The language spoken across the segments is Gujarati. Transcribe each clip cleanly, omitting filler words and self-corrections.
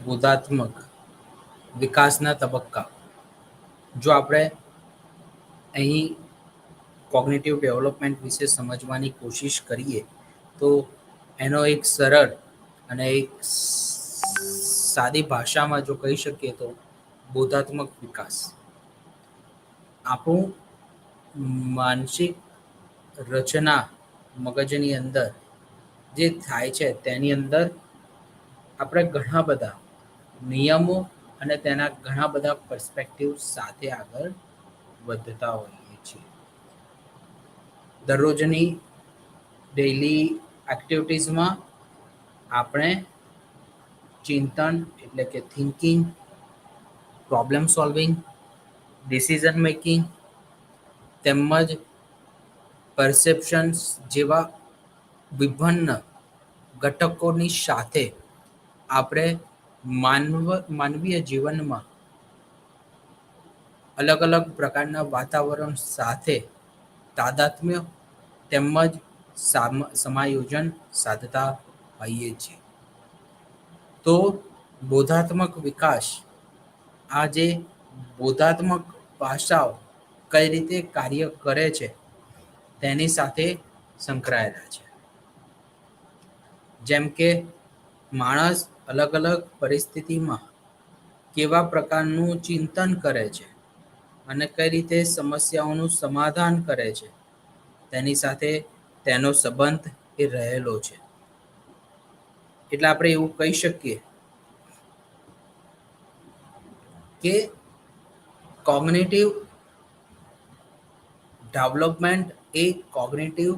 બોધાત્મક વિકાસના તબક્કા. જો આપણે અહીં કોગ્નિટિવ ડેવલપમેન્ટ વિશે સમજવાની કોશિશ કરીએ તો એનો એક સરળ અને એક સાદી ભાષામાં જો કહી શકીએ તો બોધાત્મક વિકાસ આપણું માનસિક રચના મગજની અંદર જે થાય છે તેની અંદર આપણે ઘણા બધા નિયમો અને તેના ઘણા બધા પર્સપેક્ટિવ સાથે આગળ વધતા હોઈએ છીએ. દરરોજની ડેઇલી એક્ટિવિટીઝમાં આપણે ચિંતન એટલે કે thinking, problem solving, decision making તેમજ પરસેપ્શન્સ જેવા વિભિન્ન ઘટકોની સાથે આપણે માનવીય જીવનમાં અલગ અલગ પ્રકારના વાતાવરણ સાથે તાદાત્મ્ય તેમજ સમાયોજન સાધતા હોઈએ છીએ. તો બોધાત્મક વિકાસ આ જે બોધાત્મક ભાષાઓ કઈ રીતે કાર્ય કરે છે તેની સાથે સંકળાયેલા છે. જેમ કે માણસ અલગ અલગ પરિસ્થિતિમાં કેવા પ્રકારનું ચિંતન કરે છે અને કઈ રીતે સમસ્યાઓનું સમાધાન કરે છે તેની સાથે તેનો સંબંધ એ રહેલો છે. એટલે આપણે એવું કહી શકીએ કે કોગ્નિટિવ ડેવલપમેન્ટ એ કોગ્નિટિવ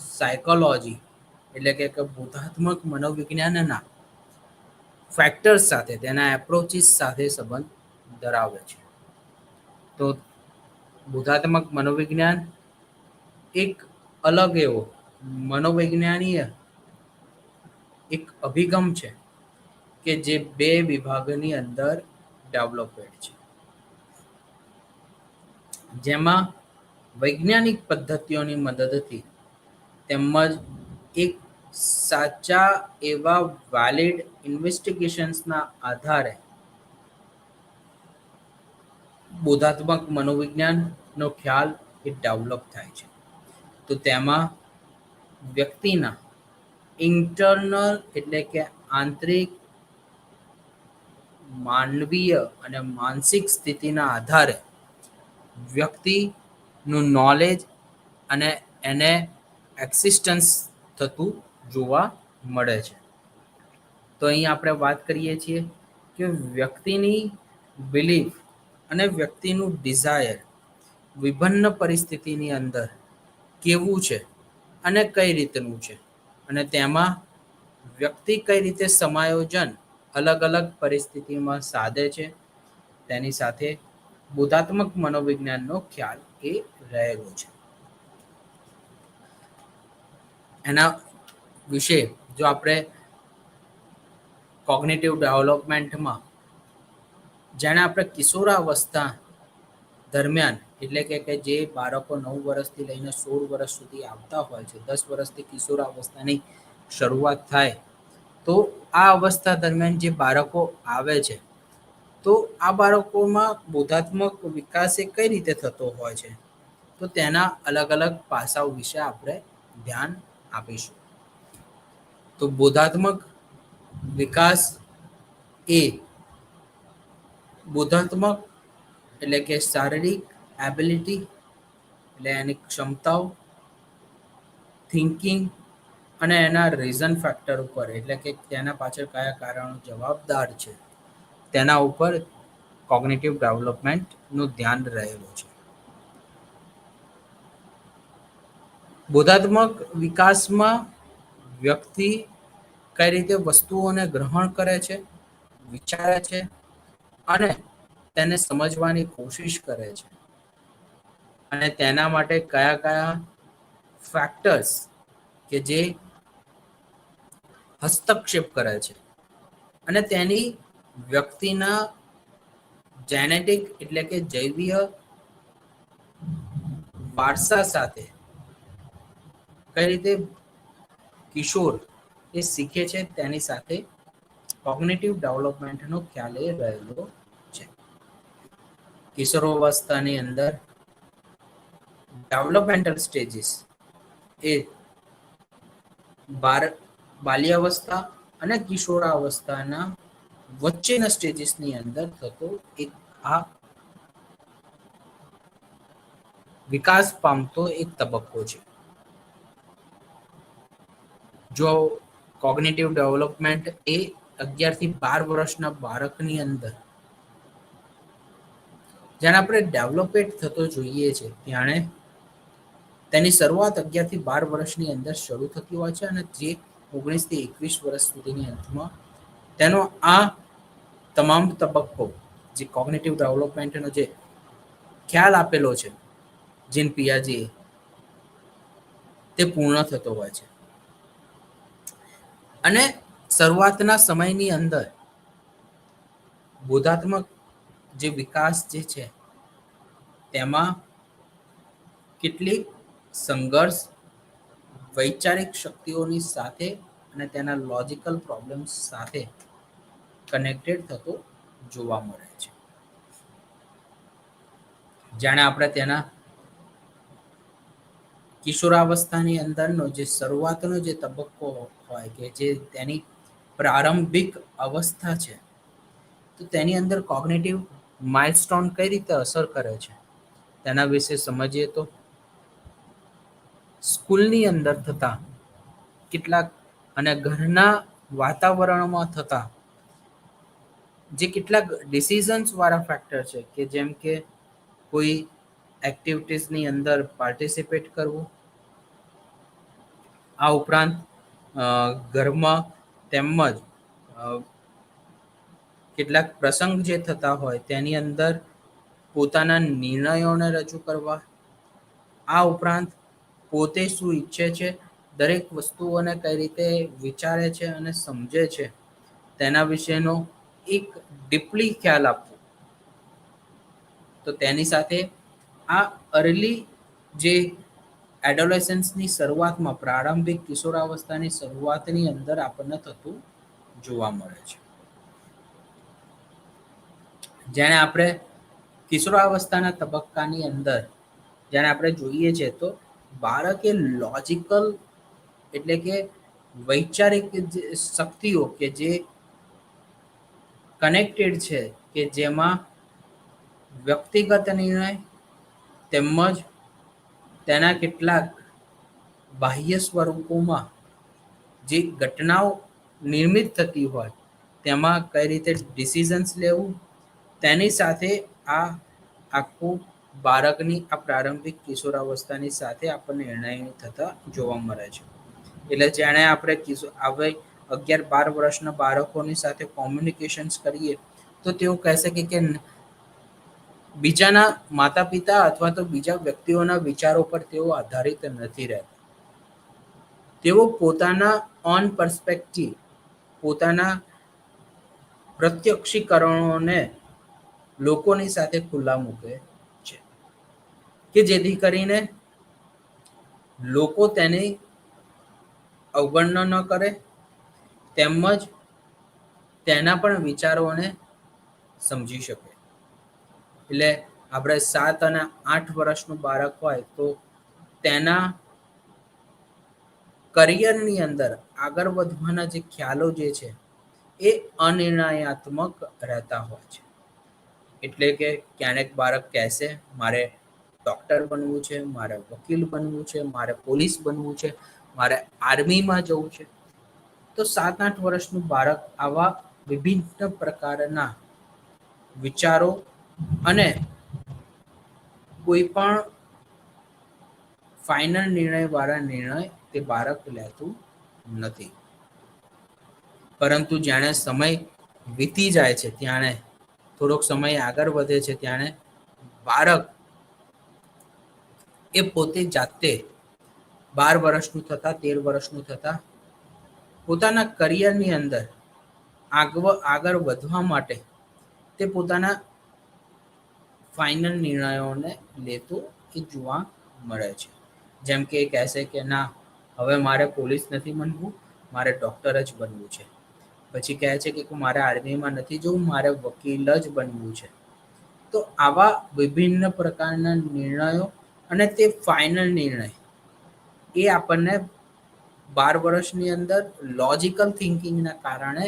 સાયકોલોજી એટલે કે બોધાત્મક મનોવિજ્ઞાનના ફેક્ટર્સ સાથે તેના એપ્રોચીસ સાથે સંબંધ ધરાવે છે. તો બોધાત્મક મનોવિજ્ઞાન એક અલગ એવો મનોવૈજ્ઞાનિક એક અભિગમ છે કે જે બે વિભાગની અંદર ડેવલપમેન્ટ છે, જેમાં વૈજ્ઞાનિક પદ્ધતિઓની મદદથી તેમજ એક સાચા એવા વેલિડ ઇન્વેસ્ટિગેશન્સના આધારે બોધાત્મક મનોવિજ્ઞાનનો ખ્યાલ એ ડેવલપ થાય છે. તો તેમાં વ્યક્તિના ઇન્ટરનલ એટલે કે આંતરિક માનવીય અને માનસિક સ્થિતિના આધારે વ્યક્તિનું નોલેજ અને એને એક્સિસ્ટન્સ થતું જોવા મળે છે. તો અહીં આપણે વાત કરીએ છીએ કે વ્યક્તિની બિલીફ અને વ્યક્તિનું ડિઝાયર વિભિન્ન પરિસ્થિતિની અંદર કેવું છે અને કઈ રીતનું છે અને તેમાં વ્યક્તિ કઈ રીતે સમાયોજન અલગ અલગ પરિસ્થિતિમાં સાધે છે તેની સાથે બોધાત્મક મનોવિજ્ઞાનનો ખ્યાલ એ રહેલો છે. એના વિશે જો આપણે કોગ્નિટિવ ડેવલપમેન્ટમાં જેને આપણે કિશોરાવસ્થા દરમિયાન એટલે કે જે બાળકો 9 વર્ષથી લઈને 16 વર્ષ સુધી આવતા હોય છે, 10 વર્ષથી કિશોરાવસ્થાની શરૂઆત થાય તો આ અવસ્થા દરમિયાન જે બાળકો આવે છે તો આ બાળકોમાં બોધાત્મક વિકાસ એ કઈ રીતે થતો હોય છે તો તેના અલગ અલગ પાસાઓ વિશે આપણે ધ્યાન આપીશું. તો બોધાત્મક વિકાસ એ બોધાત્મક એટલે કે શારીરિક એબિલિટી એટલે એની ક્ષમતાઓ, થિંકિંગ અને એના રીઝન ફેક્ટર ઉપર એટલે કે તેના પાછળ કયા કારણો જવાબદાર છે તેના ઉપર કોગ્નિટિવ ડેવલપમેન્ટનું ધ્યાન રહેલું છે. બોધાત્મક વિકાસમાં વ્યક્તિ કઈ રીતે વસ્તુઓને ગ્રહણ કરે છે, વિચારે છે અને તેને સમજવાની કોશિશ કરે છે અને તેના માટે કયા કયા ફેક્ટર્સ કે જે હસ્તક્ષેપ કરે છે અને તેની વ્યક્તિના જેનેટિક એટલે કે જૈવીય વારસા સાથે કઈ રીતે કિશોર એ શીખે છે તેની સાથે કોગ્નિટિવ ડેવલપમેન્ટનો ખ્યાલ એ રહેલો છે. કિશોરાવસ્થાની અંદર ડેવલપમેન્ટલ સ્ટેજીસ એ બાલ્યાવસ્થા અને કિશોરાવસ્થાના વચ્ચેના સ્ટેજીસની અંદર થતો એક આ વિકાસ પામતો એક તબક્કો છે. જો કોગ્નિટિવ ડેવલપમેન્ટ એ 11 થી 12 વર્ષના બાળકની અંદર જ્યારે આપણે ડેવલપેટ થતો જોઈએ છે ત્યારે તેની શરૂઆત 11 થી 12 વર્ષની અંદર શરૂ થતી હોય છે અને જે 19 થી 21 વર્ષ સુધીની અંતમાં તેનો આ તમામ તબક્કો જે કોગ્નિટિવ ડેવલપમેન્ટનો જે ખ્યાલ આપેલો છે જીન પિયાજીએ તે પૂર્ણ થતો હોય છે. અને શરૂઆતના સમયની અંદર બોધાત્મક જે વિકાસ જે છે તેમાં કેટલીક સંઘર્ષ વૈચારિક શક્તિઓની સાથે અને તેના લોજિકલ પ્રોબ્લેમ્સ સાથે કનેક્ટેડ થતો જોવા મળે છે. જાણે આપણે તેના કિશોરાવસ્થાની અંદરનો જે શરૂઆતનો જે તબક્કો હોય કે જે તેની પ્રારંભિક અવસ્થા છે તો તેની અંદર કોગ્નિટિવ માઇલસ્ટોન કઈ રીતે અસર કરે છે તેના વિશે સમજીએ તો સ્કૂલની અંદર થતા કેટલાક અને ઘરના વાતાવરણમાં થતા જે કેટલાક ડિસિઝન્સ વાળા ફેક્ટર છે કે જેમ કે કોઈ એક્ટિવિટીઝની અંદર પાર્ટિસિપેટ કરવું, આ ઉપરાંત ઘરમાં તેમજ કેટલાક પ્રસંગ જે થતા હોય તેની અંદર પોતાના નિર્ણયોને રજૂ કરવા, આ ઉપરાંત પોતે શું ઈચ્છે છે, દરેક વસ્તુઓને કઈ રીતે વિચારે છે અને સમજે છે તેના વિશેનો એક ડીપલી ખ્યાલ આપવો. તો તેની સાથે આ અર્લી જે એડોલેસન્સની શરૂઆતમાં પ્રારંભિક કિશોરાવસ્થાની શરૂઆતની અંદર આપણને થતું જોવા મળે છે. જેને આપણે કિશોરાવસ્થાના તબક્કાની અંદર જ્યારે આપણે જોઈએ છે તો બાળકે લોજિકલ એટલે કે વૈચારિક શક્તિઓ કે જે કનેક્ટેડ છે કે જેમાં વ્યક્તિગત નિર્ણય તેમજ તેના કેટલાક બાહ્ય સ્વરૂપોમાં જે ઘટનાઓ નિર્મિત થતી હોય તેમાં કઈ રીતે ડિસિઝન્સ લેવું તેની સાથે આ આખું બાળકની આ પ્રારંભિક કિશોરાવસ્થાની સાથે આપણને નિર્ણય થતા જોવા મળે છે. એટલે જેણે આપણે હવે 11-12 વર્ષના બાળકોની સાથે કોમ્યુનિકેશન્સ કરીએ તો તેઓ કહેશે કે બીજાના માતા પિતા અથવા તો બીજા વ્યક્તિઓના વિચારો પર તેઓ આધારિત નથી રહેતા. તેઓ પોતાના ઓન પર્સપેક્ટિવ પોતાના પ્રત્યક્ષીકરણોને લોકોની સાથે ખુલ્લા મૂકે છે કે જેથી કરીને લોકો તેની અવગણના ન કરે તેમજ તેના પણ વિચારોને સમજી શકે. એટલે આપણે 7 અને 8 વર્ષનું બાળક હોય તો તેના કરિયરની અંદર આગળ વધવાના જે ખ્યાલો જે છે એ અનિર્ણયાત્મક રહેતા હોય છે. એટલે કે ક્યારેક બાળક કહેશે મારે ડૉક્ટર બનવું છે, મારે વકીલ બનવું છે, મારે પોલીસ બનવું છે, મારે આર્મીમાં જવું છે. તો 7-8 વર્ષનું બાળક આવા વિભિન્ન પ્રકારના વિચારો અને કોઈ પણ ફાઇનલ નિર્ણય વાળા નિર્ણય તે બાળક લેતું નથી. પરંતુ જાણે સમય વીતી જાય છે ત્યારે થોડોક સમય આગળ વધે છે ત્યારે બાળક એ પોતે જાતે 12 વર્ષનું થતા 13 વર્ષનું થતા પોતાના કરિયરની અંદર આગળ વધવા માટે તે પોતાના ફાઇનલ નિર્ણયોને લેતો એ જોવા મળે છે. જેમ કે કહેશે કે ના હવે મારે પોલીસ નથી બનવું, મારે ડૉક્ટર જ બનવું છે. પછી કહે છે કે મારે આર્મીમાં નથી જવું, મારે વકીલ જ બનવું છે. તો આવા વિભિન્ન પ્રકારના નિર્ણયો અને તે ફાઇનલ નિર્ણય એ આપણને 12 વર્ષની અંદર લોજિકલ થિંકિંગના કારણે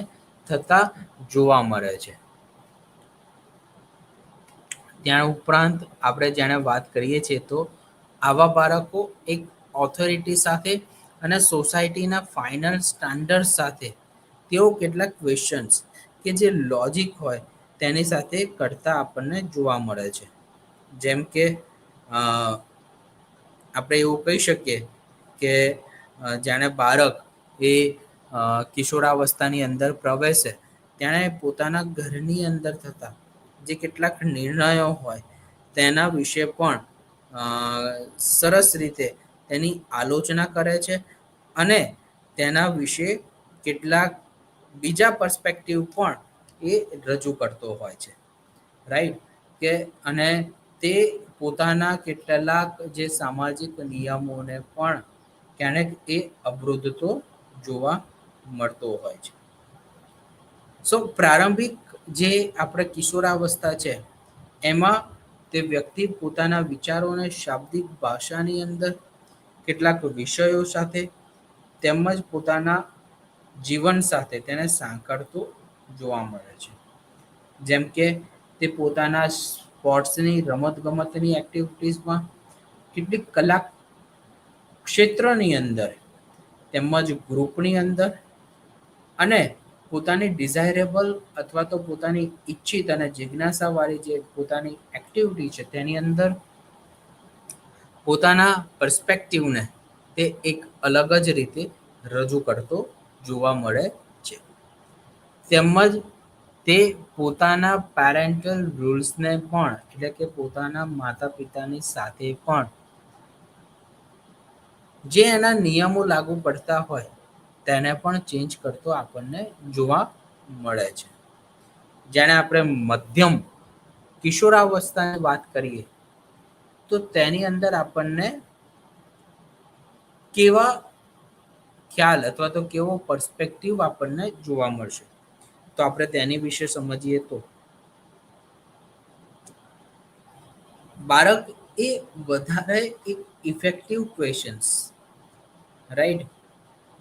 થતા જોવા મળે છે. ત્યાં ઉપરાંત આપણે જેણે વાત કરીએ છીએ તો આવા બાળકો એક ઓથોરિટી સાથે અને સોસાયટીના ફાઇનલ સ્ટાન્ડર્ડ સાથે તેઓ કેટલાક ક્વેશ્ચન્સ કે જે લોજિક હોય તેની સાથે કરતા આપણને જોવા મળે છે. જેમ કે આપણે એવું કહી શકીએ કે જાણે બાળક એ કિશોરાવસ્થાની અંદર પ્રવેશે તેણે પોતાના ઘરની અંદર થતા જે કેટલાક નિર્ણયો હોય તેના વિશે પણ સરસ રીતે તેની આલોચના કરે છે અને તેના વિશે કેટલાક બીજા પર્સપેક્ટિવ પણ એ રજૂ કરતો હોય છે. રાઈટ કે અને તે પોતાના કેટલાક જે સામાજિક નિયમોને પણ ક્યારેક એ અવરોધતો જોવા મળતો હોય છે. સો પ્રારંભિક જે આપણે કિશોરાવસ્થા છે એમાં તે વ્યક્તિ પોતાના વિચારોને શાબ્દિક ભાષાની અંદર કેટલાક વિષયો સાથે તેમજ પોતાના જીવન સાથે તેને સાંકળતો જોવા મળે છે. જેમ કે તે પોતાના સ્પોર્ટ્સની રમતગમતની એક્ટિવિટીઝમાં કેટલીક કલાક ક્ષેત્રની અંદર તેમજ ગ્રુપની અંદર અને પોતાની ડિઝાયરેબલ અથવા તો પોતાની ઈચ્છિત અને જિજ્ઞાસાવાળી જે પોતાની એક્ટિવિટી છે તેની અંદર પોતાના પર્સપેક્ટિવને તે એક અલગ જ રીતે રજૂ કરતો જોવા મળે છે. તેમજ તે પોતાના પેરેન્ટલ રૂલ્સને પણ એટલે કે પોતાના માતા પિતાની સાથે પણ જે એના નિયમો લાગુ પડતા હોય તેને પણ ચેન્જ કરતો આપણને જોવા મળે છે. જેને આપણે મધ્યમ કિશોરાવસ્થાની વાત કરીએ તો તેની અંદર આપણને કેવા ખ્યાલ અથવા તો કેવો પર્સપેક્ટિવ આપણને જોવા મળશે. તો આપણે તેની વિશે સમજીએ તો બાળક એ વધારે એક ઇફેક્ટિવ ક્વેશ્ચન્સ રાઈટ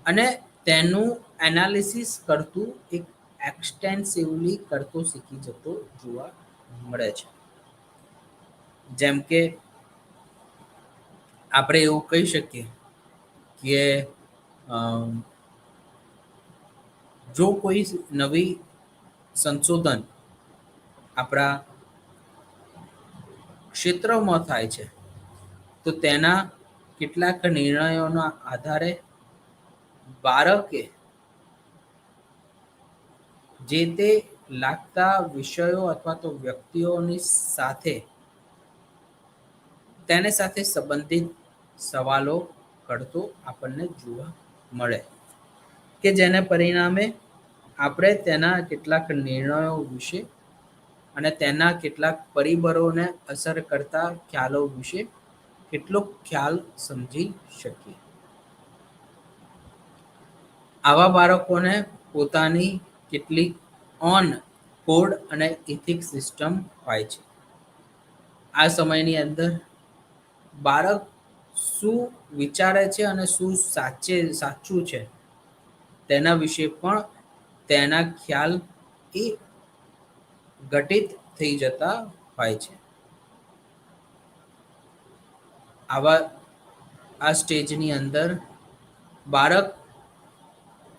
અને તેનું એનાલિસિસ કરતું એક એક્સટેન્સિવલી કરતો શીખી જતો જોવા મળે છે. જેમ કે આપણે એવું કહી શકીએ કે જો કોઈ નવી સંશોધન આપણા ક્ષેત્રમાં થાય છે તો તેના કેટલાક નિર્ણયોના આધારે બાળકે જે તે લાગતા વિષયો અથવા તો વ્યક્તિઓની સાથે તેને સાથે સંબંધિત સવાલો કરતો આપણને જોવા મળે કે જેને પરિણામે આપણે તેના કેટલાક નિર્ણયો વિશે અને તેના કેટલાક પરિબળોને અસર કરતા ખ્યાલો વિશે કેટલોક ખ્યાલ સમજી શકીએ. આવા બાળકોને પોતાની કેટલીક ઓન કોડ અને ઇથિક્સ સિસ્ટમ હોય છે. આ સમયની અંદર બાળક શું વિચારે છે અને શું સાચું છે તેના વિશે પણ તેના ખ્યાલ એ ઘટિત થઈ જતા હોય છે. આ સ્ટેજની અંદર બાળક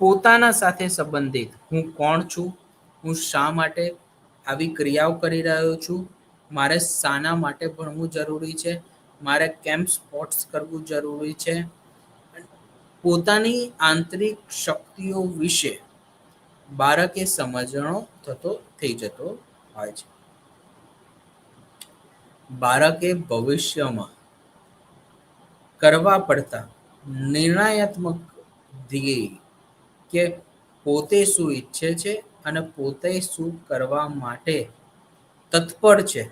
પોતાના સાથે સંબંધિત હું કોણ છું, હું શા માટે આવી ક્રિયાઓ કરી રહ્યો છું, મારે શાના માટે ભણવું જરૂરી છે, મારે કેમ સ્પોર્ટ્સ કરવું જરૂરી છે, પોતાની આંતરિક શક્તિઓ વિશે બાળકે સમજણો થતો થઈ જતો હોય છે. બાળકે ભવિષ્યમાં કરવા પડતા નિર્ણયાત્મક ધ્યેય કે પોતે શું ઈચ્છે છે અને પોતે શું કરવા માટે તત્પર છે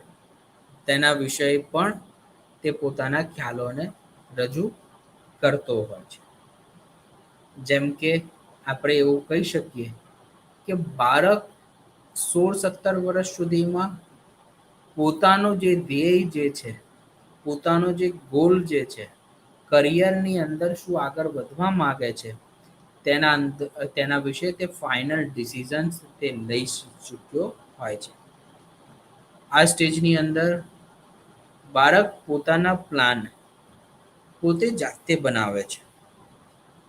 તેના વિષય પણ તે પોતાના ખ્યાલોને રજૂ કરતો હોય છે. જેમ કે આપણે એવું કહી શકીએ કે બાળક 16-17 વર્ષ સુધીમાં પોતાનો જે ધ્યેય જે છે, પોતાનો જે ગોલ જે છે, કરિયરની અંદર શું આગળ વધવા માંગે છે, તેના વિશે તે ફાઇનલ ડિસિઝન્સ તે લઈ ચૂક્યો હોય છે. આ સ્ટેજની અંદર બાળક પોતાના પ્લાન પોતે જાતે બનાવે છે.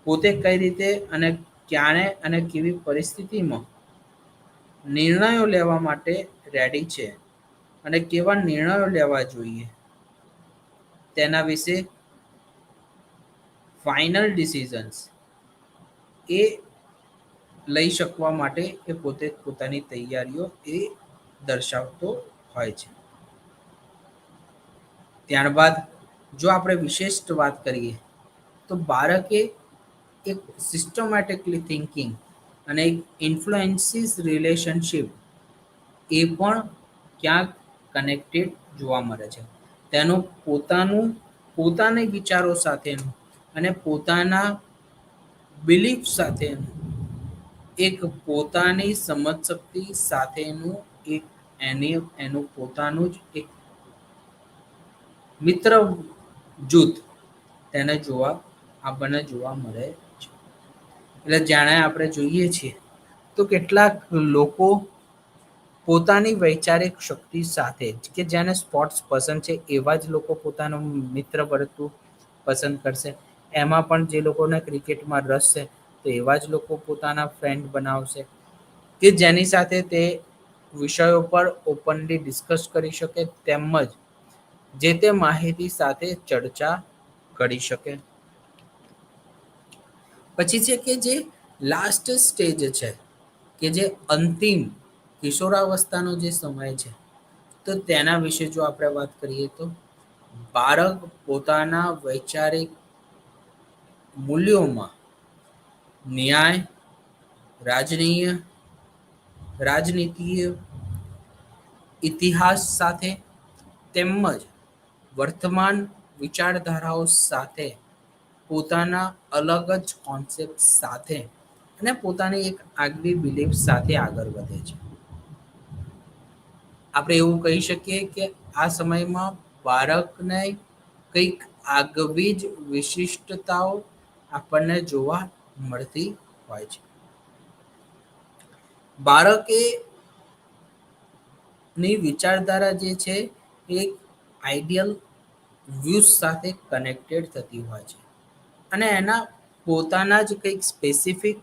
પોતે કઈ રીતે અને ક્યારે અને કેવી પરિસ્થિતિમાં નિર્ણયો લેવા માટે રેડી છે અને કેવા નિર્ણયો લેવા જોઈએ તેના વિશે ફાઇનલ ડિસિઝન્સ એ લઈ શકવા માટે એ પોતે પોતાની તૈયારીઓ એ દર્શાવતો હોય છે. ત્યારબાદ જો આપણે વિશિષ્ટ વાત કરીએ તો બાળકે એક સિસ્ટમેટિકલી થિંકિંગ અને એક ઇન્ફ્લુએન્સીસ રિલેશનશિપ એ પણ ક્યાંક કનેક્ટેડ જોવા મળે છે. તેનું પોતાના વિચારો સાથેનું અને પોતાના બિલીફ સાથેનું એક પોતાની સમજશક્તિ સાથેનું એક એનું પોતાનું જ એક મિત્ર જૂથ તેને આપણને જોવા મળે છે. એટલે જાણે આપણે જોઈએ છીએ તો કેટલાક લોકો પોતાની વૈચારિક શક્તિ સાથે કે જેને સ્પોર્ટ્સ પસંદ છે એવા જ લોકો પોતાનું મિત્ર વર્તુળ પસંદ કરશે. એમાં પણ જે લોકોને ક્રિકેટમાં રસ છે તો એવા જ લોકો પોતાના ફ્રેન્ડ બનાવશે કે જેની સાથે તે વિષયો પર ઓપનલી ડિસ્કસ કરી શકે તેમજ જે તે માહિતી સાથે ચર્ચા કરી શકે. પછી છે કે જે લાસ્ટ સ્ટેજ છે કે જે અંતિમ કિશોરાવસ્થાનો જે સમય છે તો તેના વિશે જો આપણે વાત કરીએ તો બાળક પોતાના વૈચારિક મૂલ્યોમાં ન્યાય, રાજનીતિય ઇતિહાસ સાથે તેમજ વર્તમાન વિચારધારાઓ સાથે પોતાના અલગ જ કોન્સેપ્ટ સાથે અને પોતાની એક આગવી બિલીફ સાથે આગળ વધે છે. આપણે એવું કહી શકીએ કે આ સમયમાં બાળકને કંઈક આગવી જ વિશિષ્ટતાઓ આપણને જોવા મળતી હોય છે. બાળકે ની વિચારધારા જે છે એ આઈડિયલ વ્યૂઝ સાથે કનેક્ટેડ થતી હોય છે અને એના પોતાના જ કંઈક સ્પેસિફિક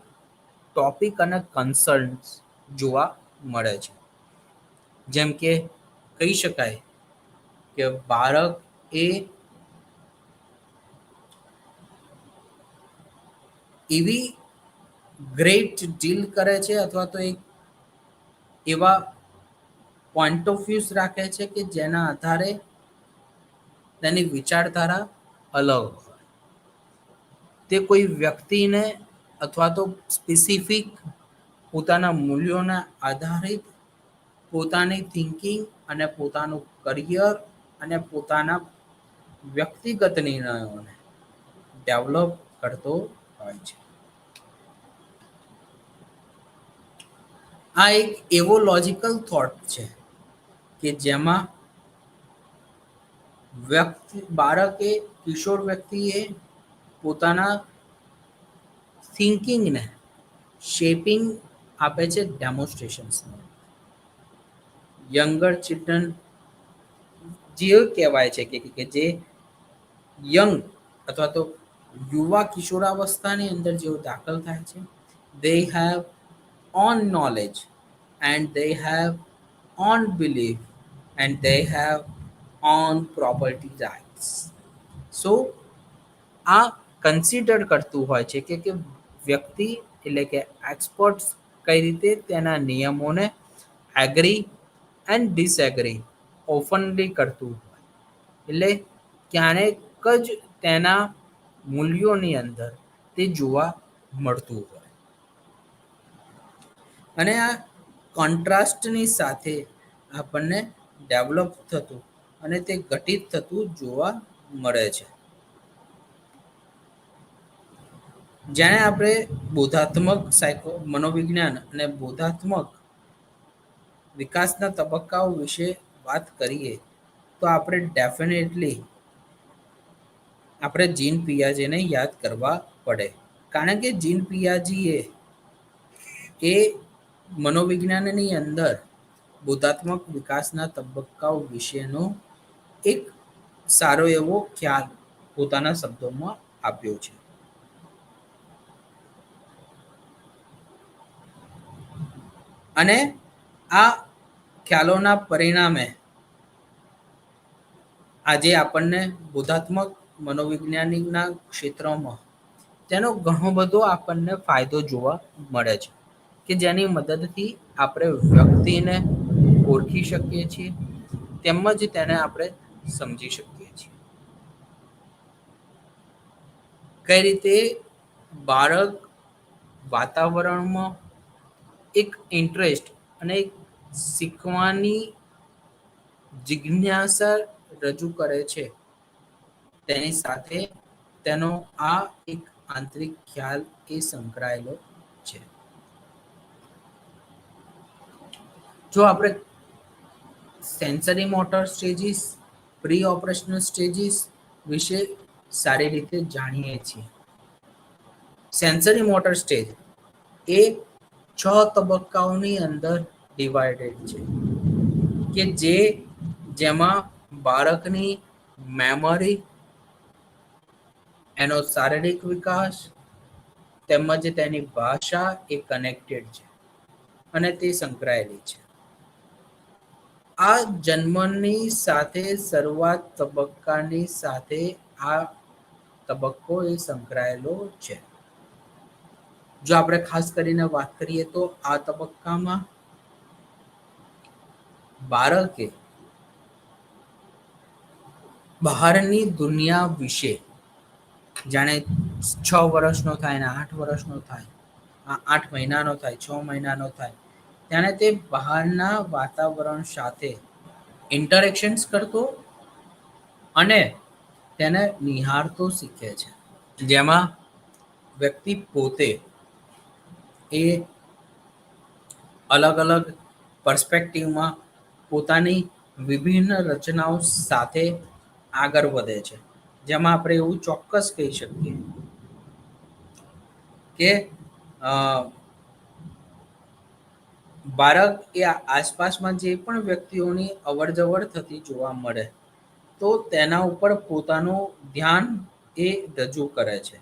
ટોપિક અને કન્સર્ન્સ જોવા મળે છે. જેમ કે કહી શકાય કે બાળક એ એવી ગ્રેટ ડીલ કરે છે અથવા તો એક એવા પોઈન્ટ ઓફ વ્યૂઝ રાખે છે કે જેના આધારે તેની વિચારધારા અલગ હોય. તે કોઈ વ્યક્તિને અથવા તો સ્પેસિફિક પોતાના મૂલ્યોના આધારિત પોતાની થિંકિંગ અને પોતાનું કરિયર અને પોતાના વ્યક્તિગત નિર્ણયોને ડેવલપ કરતો હોય છે. આ એક એવો લોજિકલ થોટ છે કે જેમાં બાળકે કિશોર વ્યક્તિએ પોતાના થિંકિંગને શેપિંગ આપે છે ડેમોન્સ્ટ્રેશન્સ. યંગર ચિલ્ડ્રન જે કહેવાય છે કે જે યંગ અથવા તો યુવા કિશોરાવસ્થાની અંદર જેઓ દાખલ થાય છે they have own knowledge and they have own belief and they have own property rights. So આ કન્સિડર કરતું હોય છે કે વ્યક્તિ એટલે કે એક્સપર્ટ્સ કઈ રીતે તેના નિયમોને એગ્રી એન્ડ ડિસએગ્રી ઓપનલી કરતું હોય. એટલે ક્યારેક જ તેના મૂલ્યોની અંદર તે જોવા મળતું હોય. અને આ કોન્ટ્રાસ્ટની સાથે આપણને ડેવલપ થતું અને તે ઘટિત થતું જોવા મળે છે. જેને આપણે બોધાત્મક મનોવિજ્ઞાન અને બોધાત્મક વિકાસના તબક્કાઓ વિશે વાત કરીએ તો આપણે ડેફિનેટલી આપણે જીન પિયાજેને યાદ કરવા પડે. કારણ કે જીન પિયાજીએ એ મનોવિજ્ઞાનની અંદર બોધાત્મક વિકાસના તબક્કાઓ વિશેનો એક સારો એવો ખ્યાલ પોતાના શબ્દોમાં આપ્યો છે. અને આ ખ્યાલોના પરિણામે આજે આપણને બોધાત્મક મનોવિજ્ઞાનના ક્ષેત્રમાં તેનો ઘણો બધો આપણને ફાયદો જોવા મળે છે કે જેની મદદથી આપણે વ્યક્તિને ઓળખી શકીએ છીએ તેમજ તેને આપણે સમજી શકીએ છીએ. કઈ રીતે બાળક વાતાવરણમાં એક ઇન્ટરેસ્ટ અને એક શીખવાની જિજ્ઞાસા રજૂ કરે છે તેની સાથે તેનો આ એક આંતરિક ખ્યાલ એ સંકળાયેલો છે. જો આપણે sensory motor stages, pre operational stages વિશે સારી રીતે જાણીએ છીએ. સેન્સરી મોટર સ્ટેજ એ 6 તબક્કાઓની અંદર ડિવાઇડેડ છે કે જેમાં બાળકની મેમરી, એનો શારીરિક વિકાસ તેમજ તેની ભાષા એ કનેક્ટેડ છે અને તે સંકળાયેલી છે. આ જન્મની સાથે શરૂઆત તબક્કાની સાથે આ તબક્કો એ સંકળાયેલો છે. જો આપણે ખાસ કરીને વાત કરીએ તો આ તબક્કામાં બાળકે બહારની દુનિયા વિશે જાણે 6 વર્ષનો થાય ને 8 વર્ષનો થાય, 8 મહિનાનો થાય, 6 મહિનાનો થાય ત્યારે તે બહારના વાતાવરણ સાથે ઇન્ટરેક્શન્સ કરતો અને તેને નિહાળતો શીખે છે. જેમાં વ્યક્તિ પોતે એ અલગ અલગ પર્સપેક્ટિવમાં પોતાની વિભિન્ન રચનાઓ સાથે આગળ વધે છે. જેમાં આપણે એવું ચોક્કસ કહી શકીએ કે બાળક એ આસપાસમાં જે પણ વ્યક્તિઓની અવરજવર થતી જોવા મળે તો તેના ઉપર પોતાનું ધ્યાન એ રજૂ કરે છે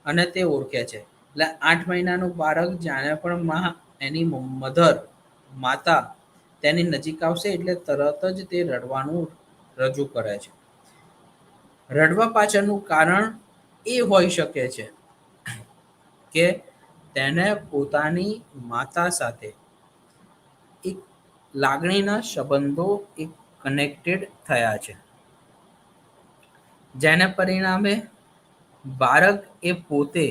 અને તે ઓળખે છે. એટલે 8 મહિનાનું બાળક જાણે પણ એની માતા તેની નજીક આવશે એટલે તરત જ તે રડવાનું રજૂ કરે છે. રડવા પાછળનું કારણ એ હોઈ શકે છે કે તેને પોતાની માતા સાથે એક લાગણીના સંબંધો એક કનેક્ટેડ થયા છે. જેને પરિણામે બાળક એ પોતે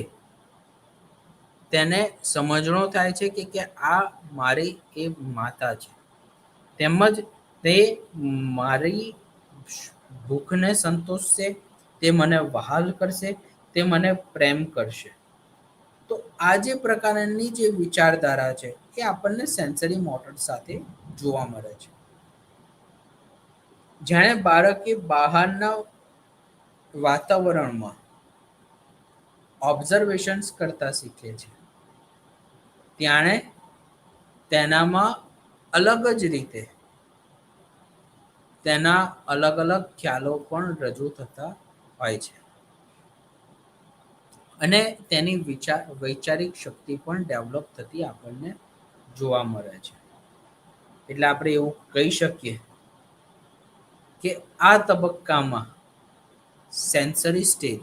તેને સમજણો થાય છે કે આ મારી એ માતા છે તેમજ તે મારી ભૂખને સંતોષશે, તે મને વહાલ કરશે, તે મને પ્રેમ કરશે. તો આ જે પ્રકારની જે વિચારધારા છે એ આપણને સેન્સરી મોટર સાથે જોવા મળે છે. જાણે બાળકે બહારના વાતાવરણમાં ઓબ્ઝર્વેશન્સ કરતા શીખે છે ત્યારે તેનામાં અલગ જ રીતે તેના અલગ અલગ ખ્યાલો પણ રજૂ થતા હોય છે અને તેની વૈચારિક શક્તિ પણ ડેવલપ થતી આપણને જોવા મળે છે. એટલે આપણે એવું કહી શકીએ કે આ તબક્કામાં સેન્સરી સ્ટેજ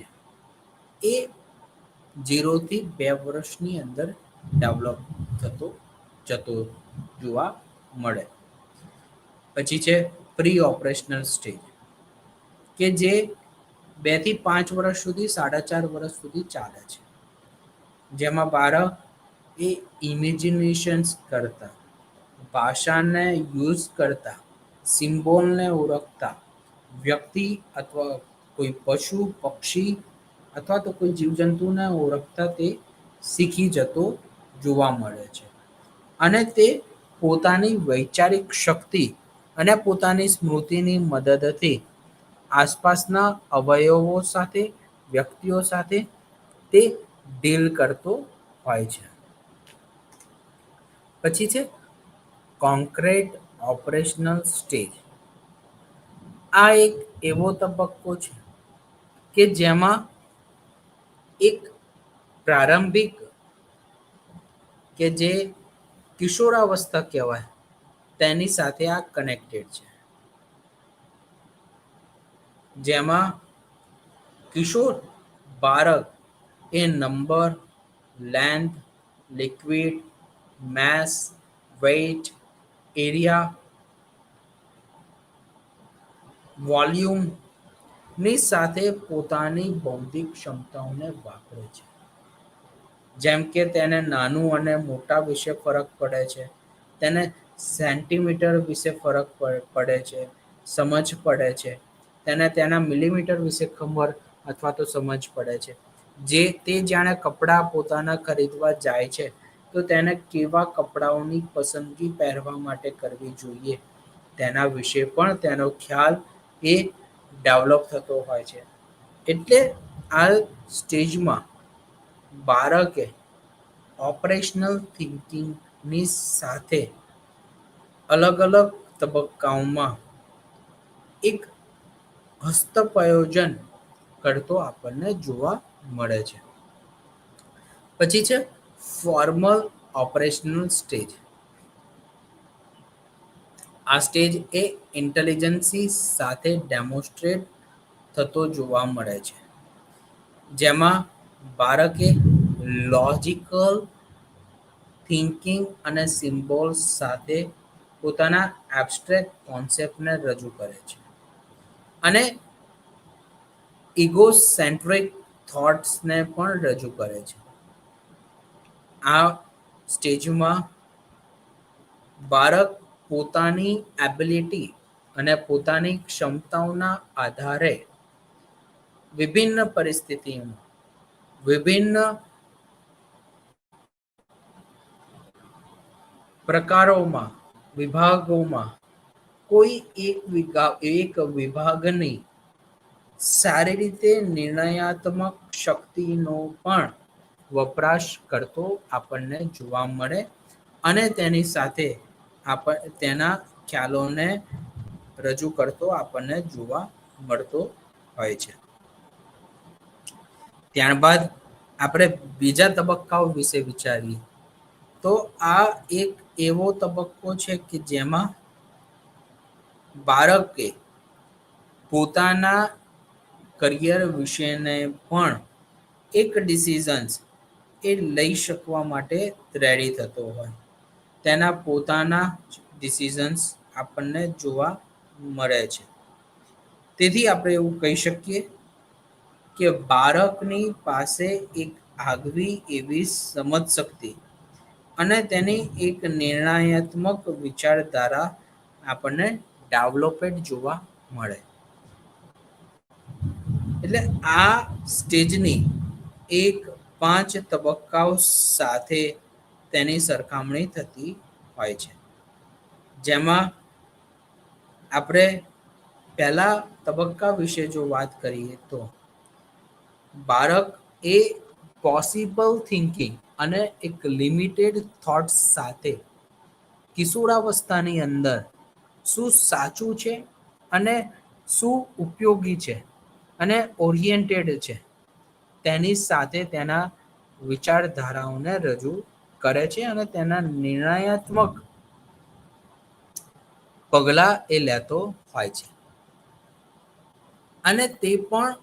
એ 0 થી 2 વર્ષની અંદર ડેવલપ થતો જતો જોવા મળે. પછી છે પ્રી ઓપરેશનલ સ્ટેજ કે જે 2 થી 5 વર્ષ સુધી 4.5 વર્ષ સુધી ચાલે છે. જેમાં બાળક એ ઇમેજિનેશન્સ કરતા, ભાષાને યુઝ કરતા, સિમ્બોલને ઓળખતા, વ્યક્તિ અથવા કોઈ પશુ પક્ષી અથવા તો કોઈ જીવજંતુને ઓળખતા તે શીખી જતો જોવા મળે છે. અને તે પોતાની વૈચારિક શક્તિ અને પોતાની સ્મૃતિની મદદથી આસપાસના અવયવો સાથે, વ્યક્તિઓ સાથે તે ડીલ કરતો હોય છે. પછી છે કોન્ક્રીટ ઓપરેશનલ સ્ટેજ. આ એક એવો તબક્કો છે કે જેમાં એક પ્રારંભિક કે જે કિશોરાવસ્થા કહેવાય તેની સાથે આ કનેક્ટેડ છે. જેમાં કિશોર બાળક એ નંબર, લેન્થ, લિક્વિડ, મેસ, વેઇટ, એરિયા, વોલ્યુમ ની સાથે પોતાની બૌદ્ધિક ક્ષમતાઓને વાપરે છે. જેમ કે તેને નાનું અને મોટા વિશે ફરક પડે છે, તેને સેન્ટીમીટર વિશે ફરક પડે છે, સમજ પડે છે, તેને તેના મિલીમીટર વિશે ખબર અથવા તો સમજ પડે છે. જે તે જાણે કપડાં પોતાના ખરીદવા જાય છે તો તેને કેવા કપડાઓની પસંદગી પહેરવા માટે કરવી જોઈએ તેના વિશે પણ તેનો ખ્યાલ એ ડેવલોપ થતો હોય છે. એટલે આ સ્ટેજમાં બાળકે ઓપરેશનલ થિંકિંગની સાથે અલગ અલગ તબક્કાઓમાં એક હસ્તપ્રયોજન કરતો આપણને જોવા મળે છે. પછી છે ફોર્મલ ઓપરેશનલ સ્ટેજ. આ સ્ટેજ એ ઇન્ટેલિજન્સી સાથે ડેમોન્સ્ટ્રેટ થતો જોવા મળે છે. જેમાં બાળકે લોજિકલ થિંકિંગ અને સિમ્બોલ્સ સાથે પોતાના એબ્સ્ટ્રેક્ટ કોન્સેપ્ટને રજૂ કરે છે. અને ઇગોસેન્ટ્રિક થોટ્સને પણ રજૂ કરે છે. આ સ્ટેજમાં બાળક પોતાની એબિલિટી અને પોતાની ક્ષમતાઓના આધારે વિભિન્ન પરિસ્થિતિઓમાં, વિભિન્ન પ્રકારોમાં, વિભાગોમાં કોઈ એક વિભાગની સારી રીતે નિર્ણયાત્મક શક્તિનો પણ વપરાશ કરતો આપણને જોવા મળે અને તેની સાથે તેના ખ્યાલોને રજૂ કરતો આપણને જોવા મળતો હોય છે. ત્યારબાદ આપણે બીજા તબક્કાઓ વિશે વિચારીએ તો આ એક એવો તબક્કો છે કે જેમાં બાળકે પોતાના કરિયર વિશેને પણ એક ડિસિઝન્સ એ લઈ શકવા માટે રેડી થતો હોય. તેના પોતાના ડિસિઝન્સ આપણને જોવા મળે છે. તેથી આપણે એવું કહી શકીએ કે બાળકની પાસે એક આગવી એવી સમજશક્તિ અને તેની એક નિર્ણયાત્મક વિચારધારા આપણને ડેવલપેડ જોવા મળે. એટલે આ સ્ટેજની એક 5 તબક્કાઓ સાથે તેની સરખામણી થતી હોય છે. જેમાં આપણે પહેલા તબક્કા વિશે જો વાત કરીએ તો બાળક એ પોસિબલ થિંકિંગ અને એક લિમિટેડ થોટ્સ સાથે કિશોરાવસ્થાની અંદર શું સાચું છે અને શું ઉપયોગી છે અને ઓરિએન્ટેડ છે તેની સાથે તેના વિચારધારાઓને રજૂ કરે છે અને તેના નિર્ણયાત્મક પગલાં એ લેતો હોય છે. અને તે પણ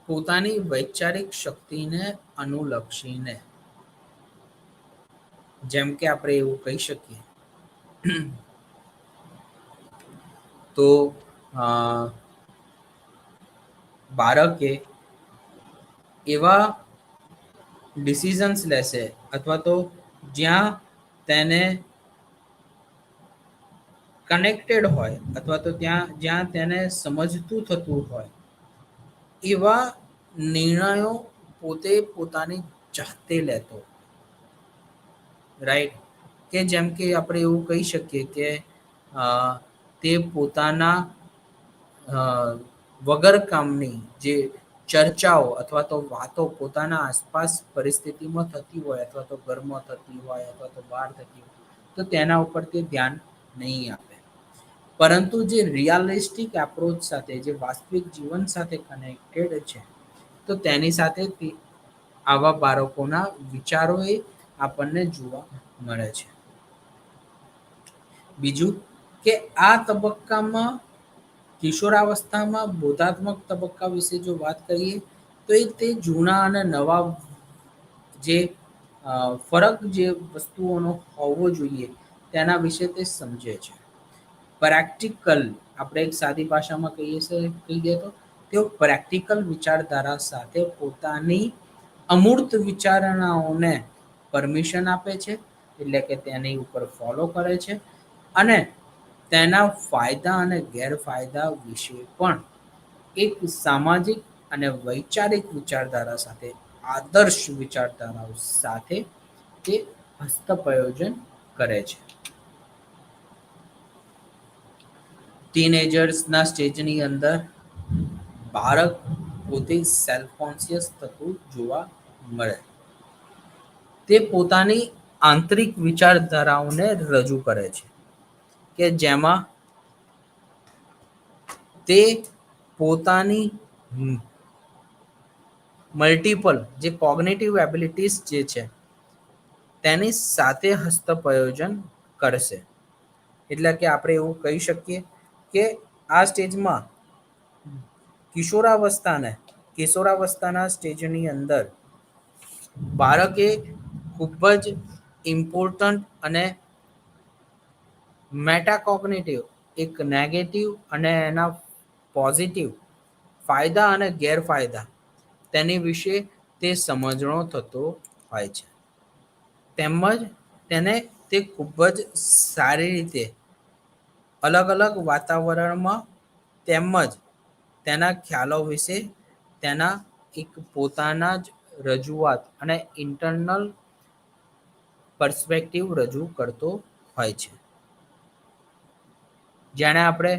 પોતાની વૈચારિક શક્તિને અનુલક્ષીને. જેમ કે આપણે એવું કહી શકીએ તો બાળકે એવા ડિસિઝન્સ લેશે અથવા તો જ્યાં તેને કનેક્ટેડ હોય અથવા તો જ્યાં તેને સમજતું થતું હોય એવા નિર્ણયો પોતે પોતાની જાતે લેતો, રાઈટ? કે જેમ કે આપણે એવું કહી શકીએ કે અ, તે પોતાના અ, વગર કામની જે ચર્ચાઓ અથવા તો વાતો પોતાના આસપાસ પરિસ્થિતિમાં થતી હોય અથવા તો ઘરમાં થતી હોય અથવા તો બહાર થતી હોય તો તેના ઉપર તે ધ્યાન નહીં આપે. પરંતુ જે રિયાલિસ્ટિક એપ્રોચ સાથે જે વાસ્તવિક જીવન સાથે કનેક્ટેડ છે તો તેની સાથે આવા બાળકોના વિચારો એ આપણને જોવા મળે છે. બીજું કે આ તબક્કામાં કિશોરાવસ્થામાં બોધાત્મક તબક્કા વિશે જો વાત કરીએ તો એ તે જૂના અને નવા જે ફરક જે વસ્તુઓનો હોવો જોઈએ તેના વિશે તે સમજે છે. પ્રેક્ટિકલ આપણે એક સાદી ભાષામાં કહીએ તો તેઓ પ્રેક્ટિકલ વિચારધારા સાથે પોતાની અમૂર્ત વિચારણાઓને પરમિશન આપે છે, એટલે કે તેની ઉપર ફોલો કરે છે અને તેના ફાયદા અને ગેરફાયદા વિશે પણ એક સામાજિક અને વૈચારિક વિચારધારા સાથે આદર્શ વિચારધારાઓ સાથે તે હસ્તપ્રયોજન કરે છે. ટીનેજર્સના સ્ટેજની અંદર બાળક પોતે સેલ્ફ કોન્શિયસ થતું જોવા મળે. તે પોતાની આંતરિક વિચારધારાઓને રજૂ કરે છે કે જેમાં તે પોતાની મલ્ટિપલ જે કોગ્નિટિવ એબિલિટીઝ જે છે તેની સાથે હસ્તપ્રયોજન કરશે. એટલે કે આપણે એવું કહી શકીએ કે આ સ્ટેજમાં કિશોરાવસ્થાના સ્ટેજની અંદર બાળકે ખૂબ જ ઇમ્પોર્ટન્ટ અને મેટાકોગ્નિટિવ એક નેગેટિવ અને એના પોઝિટિવ ફાયદા અને ગેરફાયદા તેની વિશે તે સમજણો થતો હોય છે. તેમજ તેને તે ખૂબ જ સારી રીતે અલગ અલગ વાતાવરણમાં તેમજ તેના ખ્યાલો વિશે તેના એક પોતાના જ રજૂઆત અને ઇન્ટરનલ પર્સ્પેક્ટિવ રજૂ કરતો હોય છે. જેને આપણે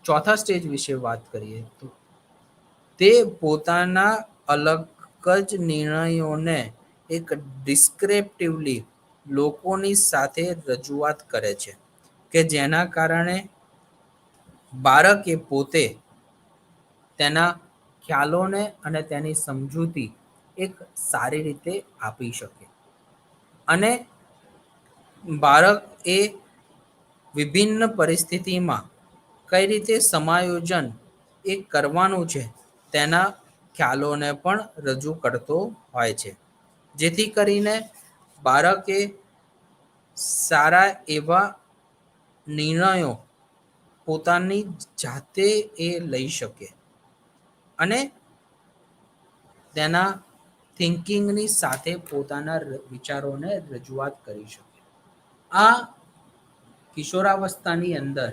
ચોથા સ્ટેજ વિશે વાત કરીએ તો તે પોતાના અલગ જ નિર્ણયોને એક ડિસ્ક્રિપ્ટિવલી લોકોની સાથે રજૂઆત કરે છે કે જેના કારણે બાળકે પોતે તેના ખ્યાલોને અને તેની સમજૂતી એક સારી રીતે આપી શકે અને બાળક એ વિભિન્ન પરિસ્થિતિમાં કઈ રીતે સમાયોજન એ કરવાનું છે તેના ખ્યાલોને પણ રજૂ કરતો હોય છે, જેથી કરીને બાળકે સારા એવા નિર્ણયો પોતાની જાતે એ લઈ શકે અને તેના થિંકિંગની સાથે પોતાના વિચારોને રજૂઆત કરી શકે. આ કિશોરાવસ્થાની અંદર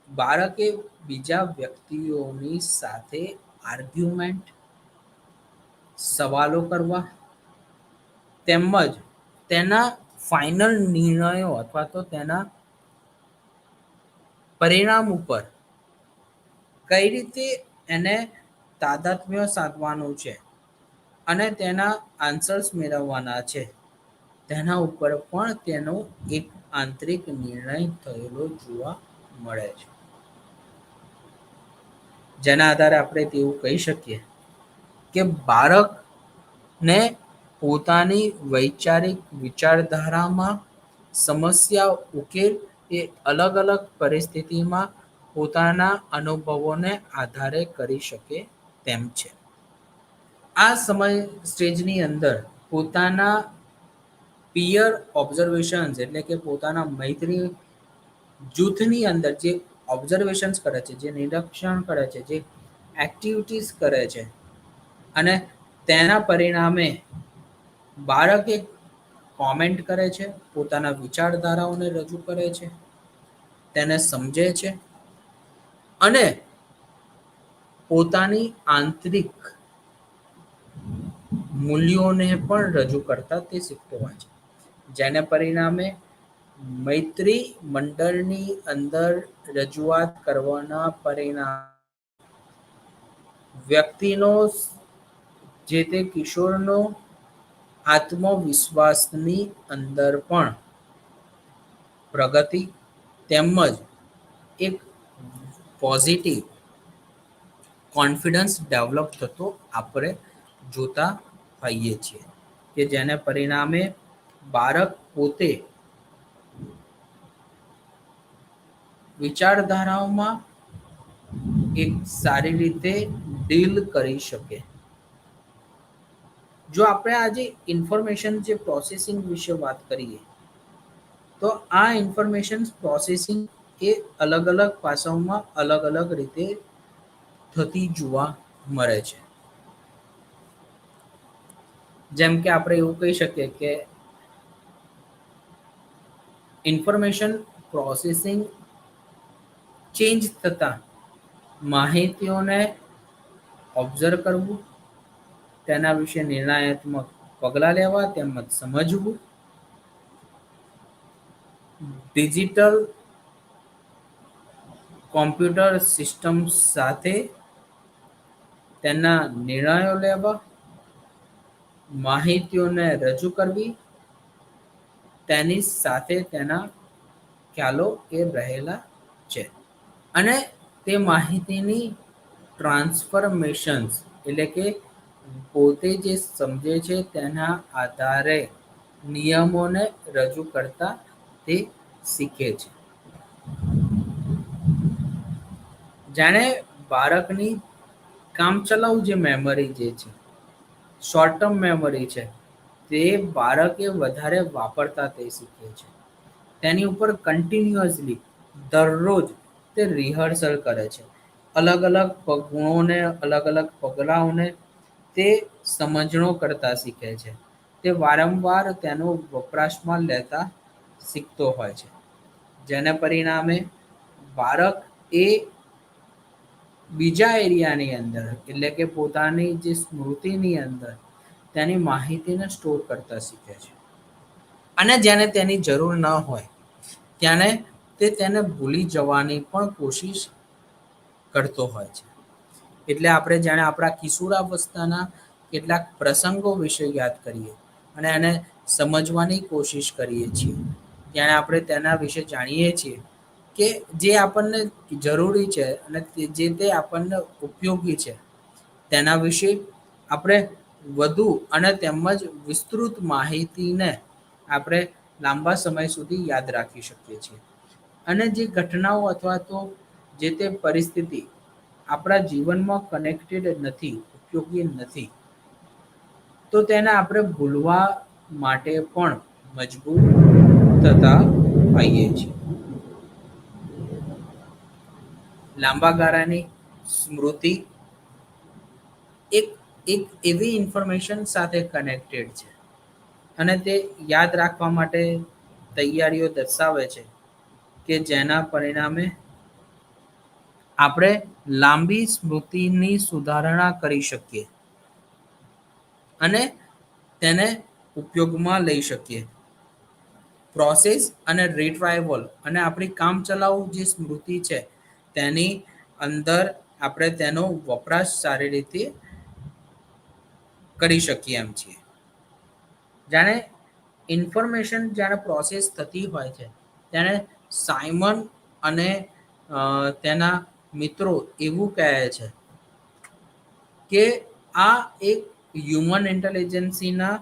બાળકે બીજા વ્યક્તિઓની સાથે આર્ગ્યુમેન્ટ સવાલો કરવા તેમજ તેના ફાઇનલ નિર્ણયો અથવા તો તેના પરિણામ ઉપર કઈ રીતે એને તાદાત્મ્ય સાધવાનું છે અને તેના આન્સર્સ મેળવવાના છે તેના ઉપર પણ તેનો એક આંતરિક નિર્ણય થયેલો જોવા મળે છે. જેના આધારે આપણે તેવું કહી શકીએ કે બાળકને પોતાની વૈચારિક વિચારધારામાં સમસ્યા ઉકેલ એ અલગ અલગ પરિસ્થિતિમાં પોતાના અનુભવોને આધારે કરી શકે તેમ છે. આ સમય સ્ટેજની અંદર પોતાના પિયર ઓબ્ઝર્વેશન્સ એટલે કે પોતાના મૈત્રી જૂથની અંદર જે ઓબ્ઝર્વેશન્સ કરે છે, જે નિરીક્ષણ કરે છે, જે એક્ટિવિટીઝ કરે છે અને તેના પરિણામે બાળક એક કોમેન્ટ કરે છે, પોતાના વિચારધારાઓને રજૂ કરે છે, તેને સમજે છે અને પોતાની આંતરિક મૂલ્યોને પણ રજૂ કરતા તે શીખતો હોય છે. જેને પરિણામે મૈત્રી મંડળની અંદર રજૂઆત કરવાના પરિણામ વ્યક્તિનો જે તે કિશોરનો આત્મવિશ્વાસની અંદર પણ પ્રગતિ તેમજ એક પોઝિટિવ કોન્ફિડન્સ ડેવલપ થતો આપણે જોતા હોઈએ છીએ, કે જેને પરિણામે બાળક પોતે વિચારધારાઓમાં એક સારી રીતે ડીલ કરી શકે. જો આપણે આજે ઇન્ફોર્મેશન જે પ્રોસેસિંગ વિશે વાત કરીએ, તો આ ઇન્ફોર્મેશન પ્રોસેસિંગ એ અલગ અલગ પાસાઓમાં અલગ અલગ રીતે થતી જોવા મળે છે. જેમ કે આપણે એવું કહી શકીએ કે ઇન્ફોર્મેશન પ્રોસેસિંગ ચેન્જ થતા માહિતીઓને ઓબ્ઝર્વ કરવું, તેના વિશે નિર્ણયાત્મક પગલાં લેવા તેમજ સમજવું, ડિજિટલ કોમ્પ્યુટર સિસ્ટમ્સ સાથે તેના નિર્ણયો લેવા, માહિતીઓને રજૂ કરવી, તેની સાથે તેના ખ્યાલો એ રહેલા છે. અને તે માહિતીની ટ્રાન્સફોર્મેશન્સ એટલે કે પોતે જે સમજે છે તેના આધારે નિયમોને રજૂ કરતા તે શીખે છે. જાણે બાળકની કામચલાઉ જે મેમરી જે છે, શોર્ટ ટર્મ મેમરી છે, તે બાળકે વધારે વાપરતા તે શીખે છે. તેની ઉપર કન્ટિન્યુઅસલી દરરોજ તે રિહર્સલ કરે છે. અલગ અલગ ગુણોને અલગ અલગ પગલાઓને તે સમજણો કરતા શીખે છે. તે વારંવાર તેનો વપરાશમાં લેતા શીખતો હોય છે. જેને પરિણામે બાળક એ બીજા એરિયાની અંદર એટલે કે પોતાની જે સ્મૃતિની અંદર તેની માહિતીને સ્ટોર કરતા શીખે છે. અને જેને તેની જરૂર ન હોય ત્યારે તે તેને ભૂલી જવાની પણ કોશિશ કરતો હોય છે. એટલે આપણે જાણે આપણા કિશોરાવસ્થાના કેટલાક પ્રસંગો વિશે યાદ કરીએ અને એને સમજવાની કોશિશ કરીએ છીએ, ત્યારે આપણે તેના વિશે જાણીએ છીએ કે જે આપણને જરૂરી છે અને જે તે આપણને ઉપયોગી છે, તેના વિશે આપણે વધુ અને તેમજ વિસ્તૃત માહિતીને આપણે લાંબા સમય સુધી યાદ રાખી શકીએ છીએ. અને જે ઘટનાઓ અથવા તો જે તે પરિસ્થિતિ આપણા જીવનમાં કનેક્ટેડ નથી, ઉપયોગી નથી, તો તેને આપણે ભૂલવા માટે પણ મજબૂર થતા હોઈએ છીએ. લાંબા ગાળાની સ્મૃતિ એક એક એવી ઇન્ફોર્મેશન સાથે કનેક્ટેડ છે અને તે યાદ રાખવા માટે તૈયારીઓ દર્શાવે છે, કે જેના પરિણામે આપણે લાંબી સ્મૃતિની સુધારણા કરી શકીએ અને તેને ઉપયોગમાં લઈ શકીએ. પ્રોસેસ અને રિટ્રાયવલ અને આપણી કામચલાઉ જે સ્મૃતિ છે તેની અંદર આપણે તેનો વપરાશ સારી રીતે કરી શકીએ એમ છીએ. જાણે ઇન્ફોર્મેશન જ્યારે પ્રોસેસ થતી હોય છે, ત્યારે સાયમન અને તેના મિત્રો એવું કહે છે કે આ એક હ્યુમન ઇન્ટેલિજન્સીના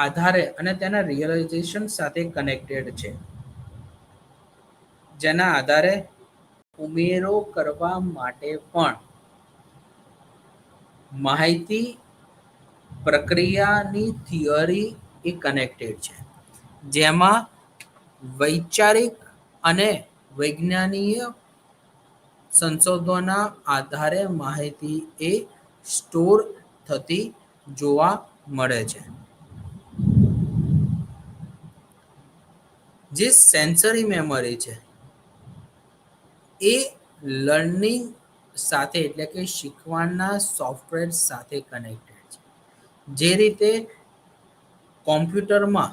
આધારે અને તેના રિયલાઇઝેશન સાથે કનેક્ટેડ છે. જેના આધારે ઉમેરો કરવા માટે પણ માહિતી પ્રક્રિયાની થિયરી એ કનેક્ટેડ છે, જેમાં વૈચારિક અને વૈજ્ઞાનિક સંશોધનના આધારે માહિતી એ સ્ટોર થતી જોવા મળે છે. જે સેન્સરી મેમરી છે એ લર્નિંગ સાથે એટલે કે શીખવાના સોફ્ટવેર સાથે કનેક્ટેડ છે. જે રીતે કોમ્પ્યુટરમાં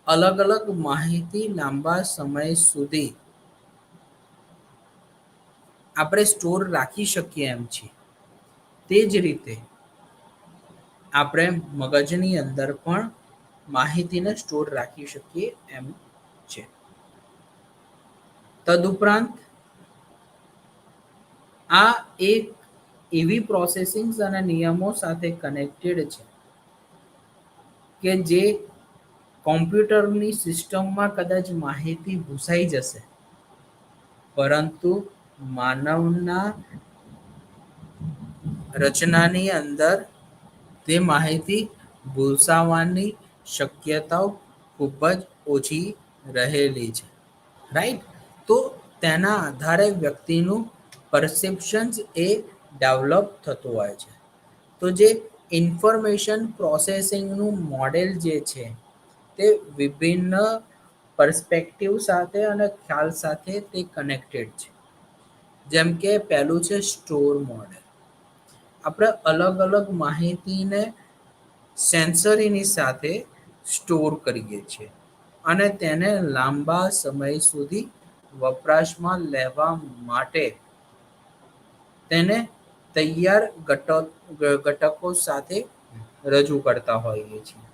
અલગ અલગ માહિતી લાંબા સમય સુધી આપણે સ્ટોર રાખી શકીએ એમ છીએ, તે જ રીતે આપણે મગજની અંદર પણ માહિતીને સ્ટોર રાખી શકીએ એમ છે. તદુપરાંત આ એક એવી પ્રોસેસિંગ અને નિયમો સાથે કનેક્ટેડ છે કે જે કોમ્પ્યુટરની સિસ્ટમમાં કદાચ માહિતી ભૂસાઈ જશે, પરંતુ માનવના રચનાની અંદર તે માહિતી ભૂસાવાની શક્યતાઓ ખૂબ જ ઓછી રહેલી છે. રાઈટ? તો તેના આધારે વ્યક્તિનું પરસેપ્શન્સ એ ડેવલપ થતું હોય છે. તો જે ઇન્ફોર્મેશન પ્રોસેસિંગનું મોડેલ જે છે તે વિભિન્ન પર્સપેક્ટિવ સાથે અને ખ્યાલ સાથે તે કનેક્ટેડ છે. જેમ કે પહેલું છે સ્ટોર મોડેલ. આપણે અલગ અલગ માહિતીને સેન્સરીની સાથે સ્ટોર કરીએ છીએ અને તેને લાંબા સમય સુધી વપરાશમાં લેવા માટે તેને તૈયાર ઘટકો સાથે રજૂ કરતા હોઈએ છીએ.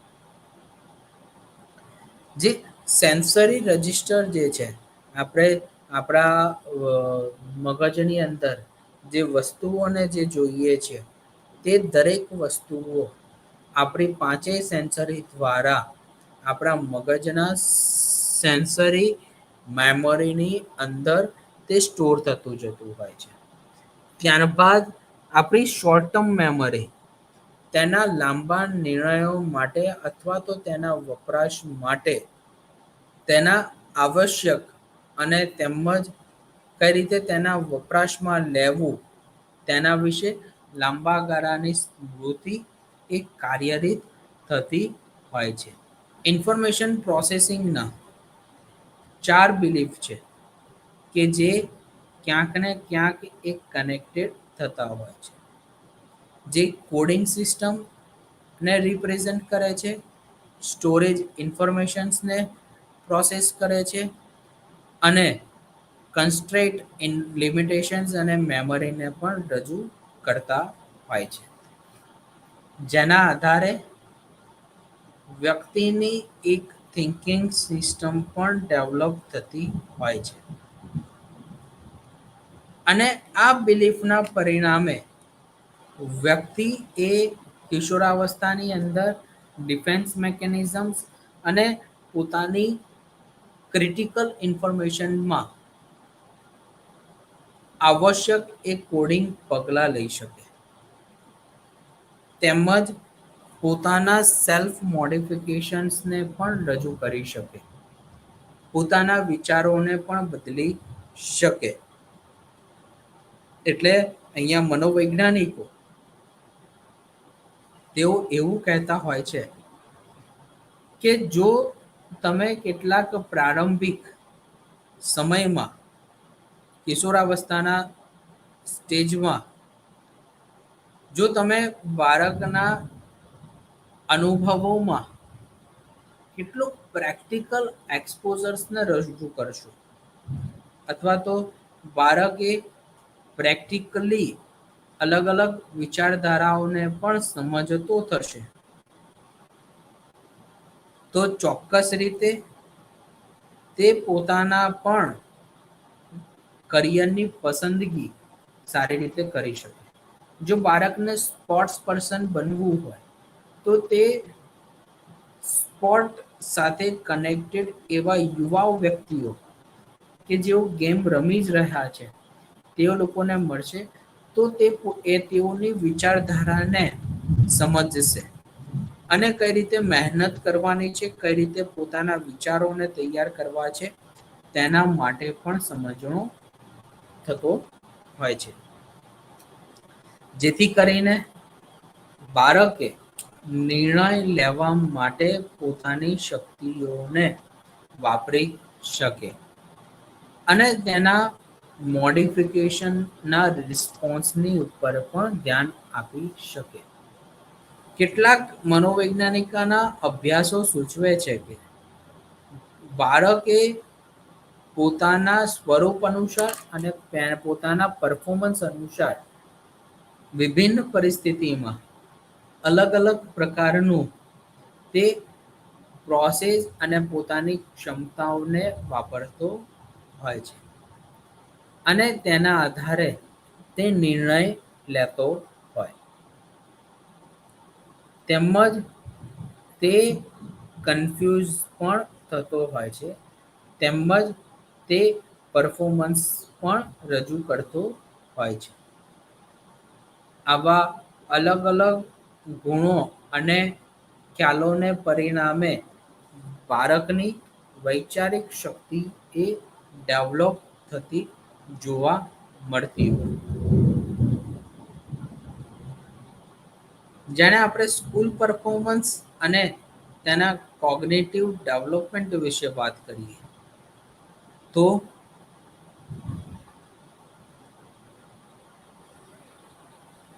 જે સેન્સરી રજિસ્ટર જે છે, આપણે આપણા મગજની અંદર જે વસ્તુઓને જે જોઈએ છે તે દરેક વસ્તુઓ આપણી પાંચેય સેન્સરી દ્વારા આપણા મગજના સેન્સરી મેમોરીની અંદર તે સ્ટોર થતું જતું હોય છે. ત્યારબાદ આપણી શોર્ટ ટર્મ મેમરી તેના લાંબા નિર્ણયો માટે અથવા તો તેના વપરાશ માટે તેના આવશ્યક અને તેમજ કઈ રીતે તેના વપરાશમાં લેવું તેના વિશે લાંબા ગાળાની સ્મૃતિ એ કાર્યરત થતી હોય છે. ઇન્ફોર્મેશન પ્રોસેસિંગના 4 બિલીફ છે કે જે ક્યાંક ને ક્યાંક એક કનેક્ટેડ થતા હોય છે. જે કોડિંગ સિસ્ટમને રિપ્રેઝન્ટ કરે છે, સ્ટોરેજ ઇન્ફોર્મેશન્સને પ્રોસેસ કરે છે અને કન્સ્ટ્રેટ લિમિટેશન્સ અને મેમરીને પણ રજૂ કરતા હોય છે. જેના આધારે વ્યક્તિની એક થિંકિંગ સિસ્ટમ પણ ડેવલપ થતી હોય છે. અને આ બિલીફના પરિણામે વ્યક્તિ એ કિશોરાવસ્થાની અંદર ડિફેન્સ મેકેનિઝમ્સ અને પોતાની ક્રિટિકલ ઇન્ફોર્મેશનમાં આવશ્યક એ કોડિંગ પગલાં લઈ શકે, તેમજ પોતાના સેલ્ફ મોડિફિકેશન્સને પણ રજૂ કરી શકે, પોતાના વિચારોને પણ બદલી શકે. એટલે અહીંયા મનોવૈજ્ઞાનિકો તેઓ એવું કહેતા હોય છે કે જો તમે કેટલાક પ્રારંભિક સમયમાં કિશોરાવસ્થાના સ્ટેજમાં જો તમે બાળકના અનુભવોમાં કેટલું પ્રેક્ટિકલ એક્સપોઝર્સને રજૂ કરશો અથવા તો બાળકે પ્રેક્ટિકલી અલગ અલગ વિચારધારાઓને પણ સમજતો થશે, તો ચોક્કસ રીતે તે પોતાના પણ કરિયરની પસંદગી સારી રીતે કરી શકે. જો બાળકને સ્પોર્ટ્સ પર્સન બનવું હોય તો તે સ્પોર્ટ સાથે કનેક્ટેડ એવા યુવાઓ વ્યક્તિઓ કે જેઓ ગેમ રમી જ રહ્યા છે તેઓ લોકોને મળશે, તો તે તેઓની વિચારધારાને સમજશે અને કઈ રીતે મહેનત કરવાની છે, કઈ રીતે પોતાના વિચારોને તૈયાર કરવા છે તેના માટે પણ સમજણો થતો હોય છે. જેથી કરીને બાળકે નિર્ણય લેવા માટે પોતાની શક્તિઓને વાપરી શકે અને તેના મોડિફિકેશનના રિસ્પોન્સની ઉપર પણ ધ્યાન આપી શકે. કેટલાક મનોવૈજ્ઞાનિકના અભ્યાસો સૂચવે છે કે બાળકે પોતાના સ્વરૂપ અનુસાર અને પોતાના પરફોર્મન્સ અનુસાર વિભિન્ન પરિસ્થિતિમાં અલગ અલગ પ્રકારનું તે પ્રોસેસ અને પોતાની ક્ષમતાઓને વાપરતો હોય છે. અને તેના આધારે તે નિર્ણય લેતો હોય. તેમજ તે કન્ફ્યુઝ પણ થતો હોય છે. તેમજ તે પરફોર્મન્સ પણ રજૂ કરતો હોય છે. આવા અલગ અલગ ગુણો અને ખ્યાલોને પરિણામે બાળકની વૈચારિક શક્તિ એ ડેવલોપ થતી જોવા મળતી હોય. જેણે આપણે સ્કૂલ પરફોર્મન્સ અને તેના કોગ્નેટિવ ડેવલપમેન્ટ વિશે વાત કરીએ તો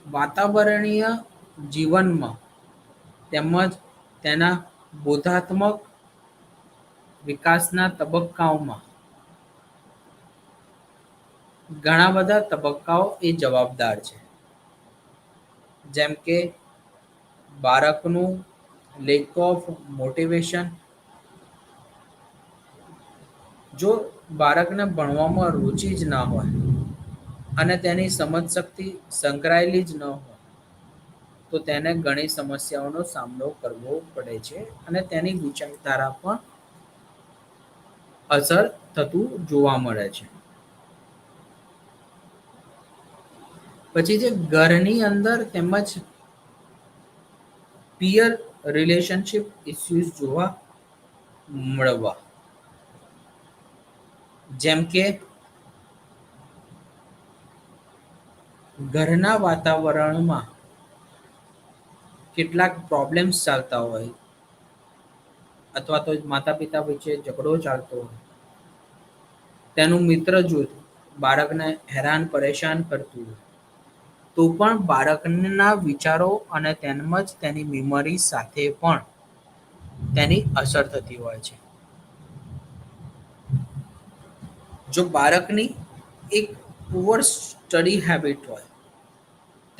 વાતાવરણીય જીવનમાં તેમજ તેના બોધાત્મક વિકાસના તબક્કાઓમાં ઘણા બધા તબક્કાઓ એ જવાબદાર છે. જેમ કે બાળકનું લેક ઓફ મોટિવેશન. જો બાળકને ભણવામાં રુચિ જ ના હોય અને તેની સમજ શક્તિ સંકળાયેલી જ ન હોય તો તેને ઘણી સમસ્યાઓનો સામનો કરવો પડે છે અને તેની વિચારધારા પણ અસર થતું જોવા મળે છે. પછી જે ઘરની અંદર તેમજ પિયર રિલેશનશિપ ઇસ્યુઝ જોવા મળવા. જેમ કે ઘરના વાતાવરણમાં કેટલાક પ્રોબ્લેમ્સ ચાલતા હોય અથવા તો માતા પિતા વચ્ચે ઝઘડો ચાલતો હોય. તેનું મિત્ર જૂથ બાળકને હેરાન પરેશાન કરતું હોય તો પણ બાળકના વિચારો અને તેમજ તેની મેમરી સાથે પણ તેની અસર થતી હોય છે. જો બાળકની એક પુઅર સ્ટડી હેબિટ હોય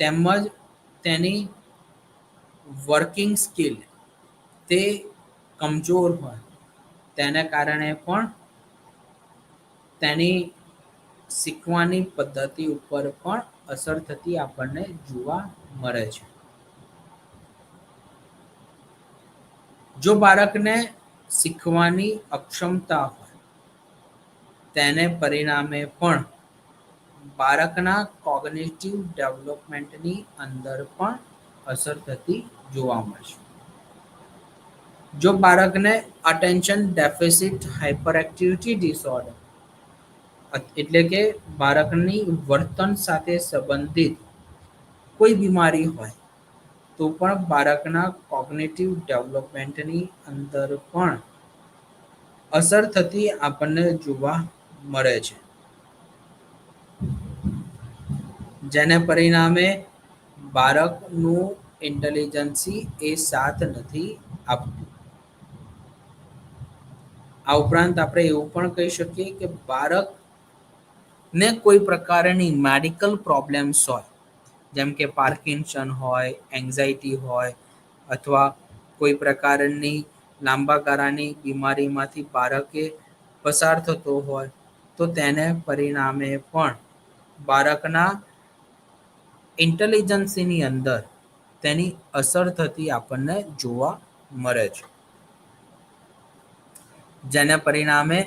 તેમજ તેની વર્કિંગ સ્કિલ તે કમજોર હોય તેને કારણે પણ તેની શીખવાની પદ્ધતિ ઉપર પણ અસર થતી આપણને જોવા મળે છે. જો બાળકને શીખવાની અક્ષમતા હોય તેને પરિણામે પણ બાળકના કોગ્નેટિવ ડેવલપમેન્ટની અંદર પણ અસર થતી જોવા મળશે. જો બાળકને attention deficit hyper activity disorder એટલે કે બાળકની વર્તન સાથે સંબંધિત કોઈ બીમારી હોય તો પણ બાળકના કોગ્નેટિવ ડેવલપમેન્ટની અંદર પણ અસર થતી આપણને જોવા મળે છે. જેને પરિણામે બાળકનું ઇન્ટેલિજન્સી એ સાથ નથી આપતું. આ ઉપરાંત આપણે એવું પણ કહી શકીએ કે બાળક ને કોઈ પ્રકારની મેડિકલ પ્રોબ્લેમ્સ હોય જેમ કે પાર્કિન્સન હોય, એન્ઝાયટી હોય અથવા કોઈ પ્રકારની લાંબા ગાળાની બીમારીમાંથી બાળકે પસાર થતો હોય તો તેને પરિણામે પણ બાળકના ઇન્ટેલિજન્સીની અંદર તેની અસર થતી આપણને જોવા મળે છે. જેને પરિણામે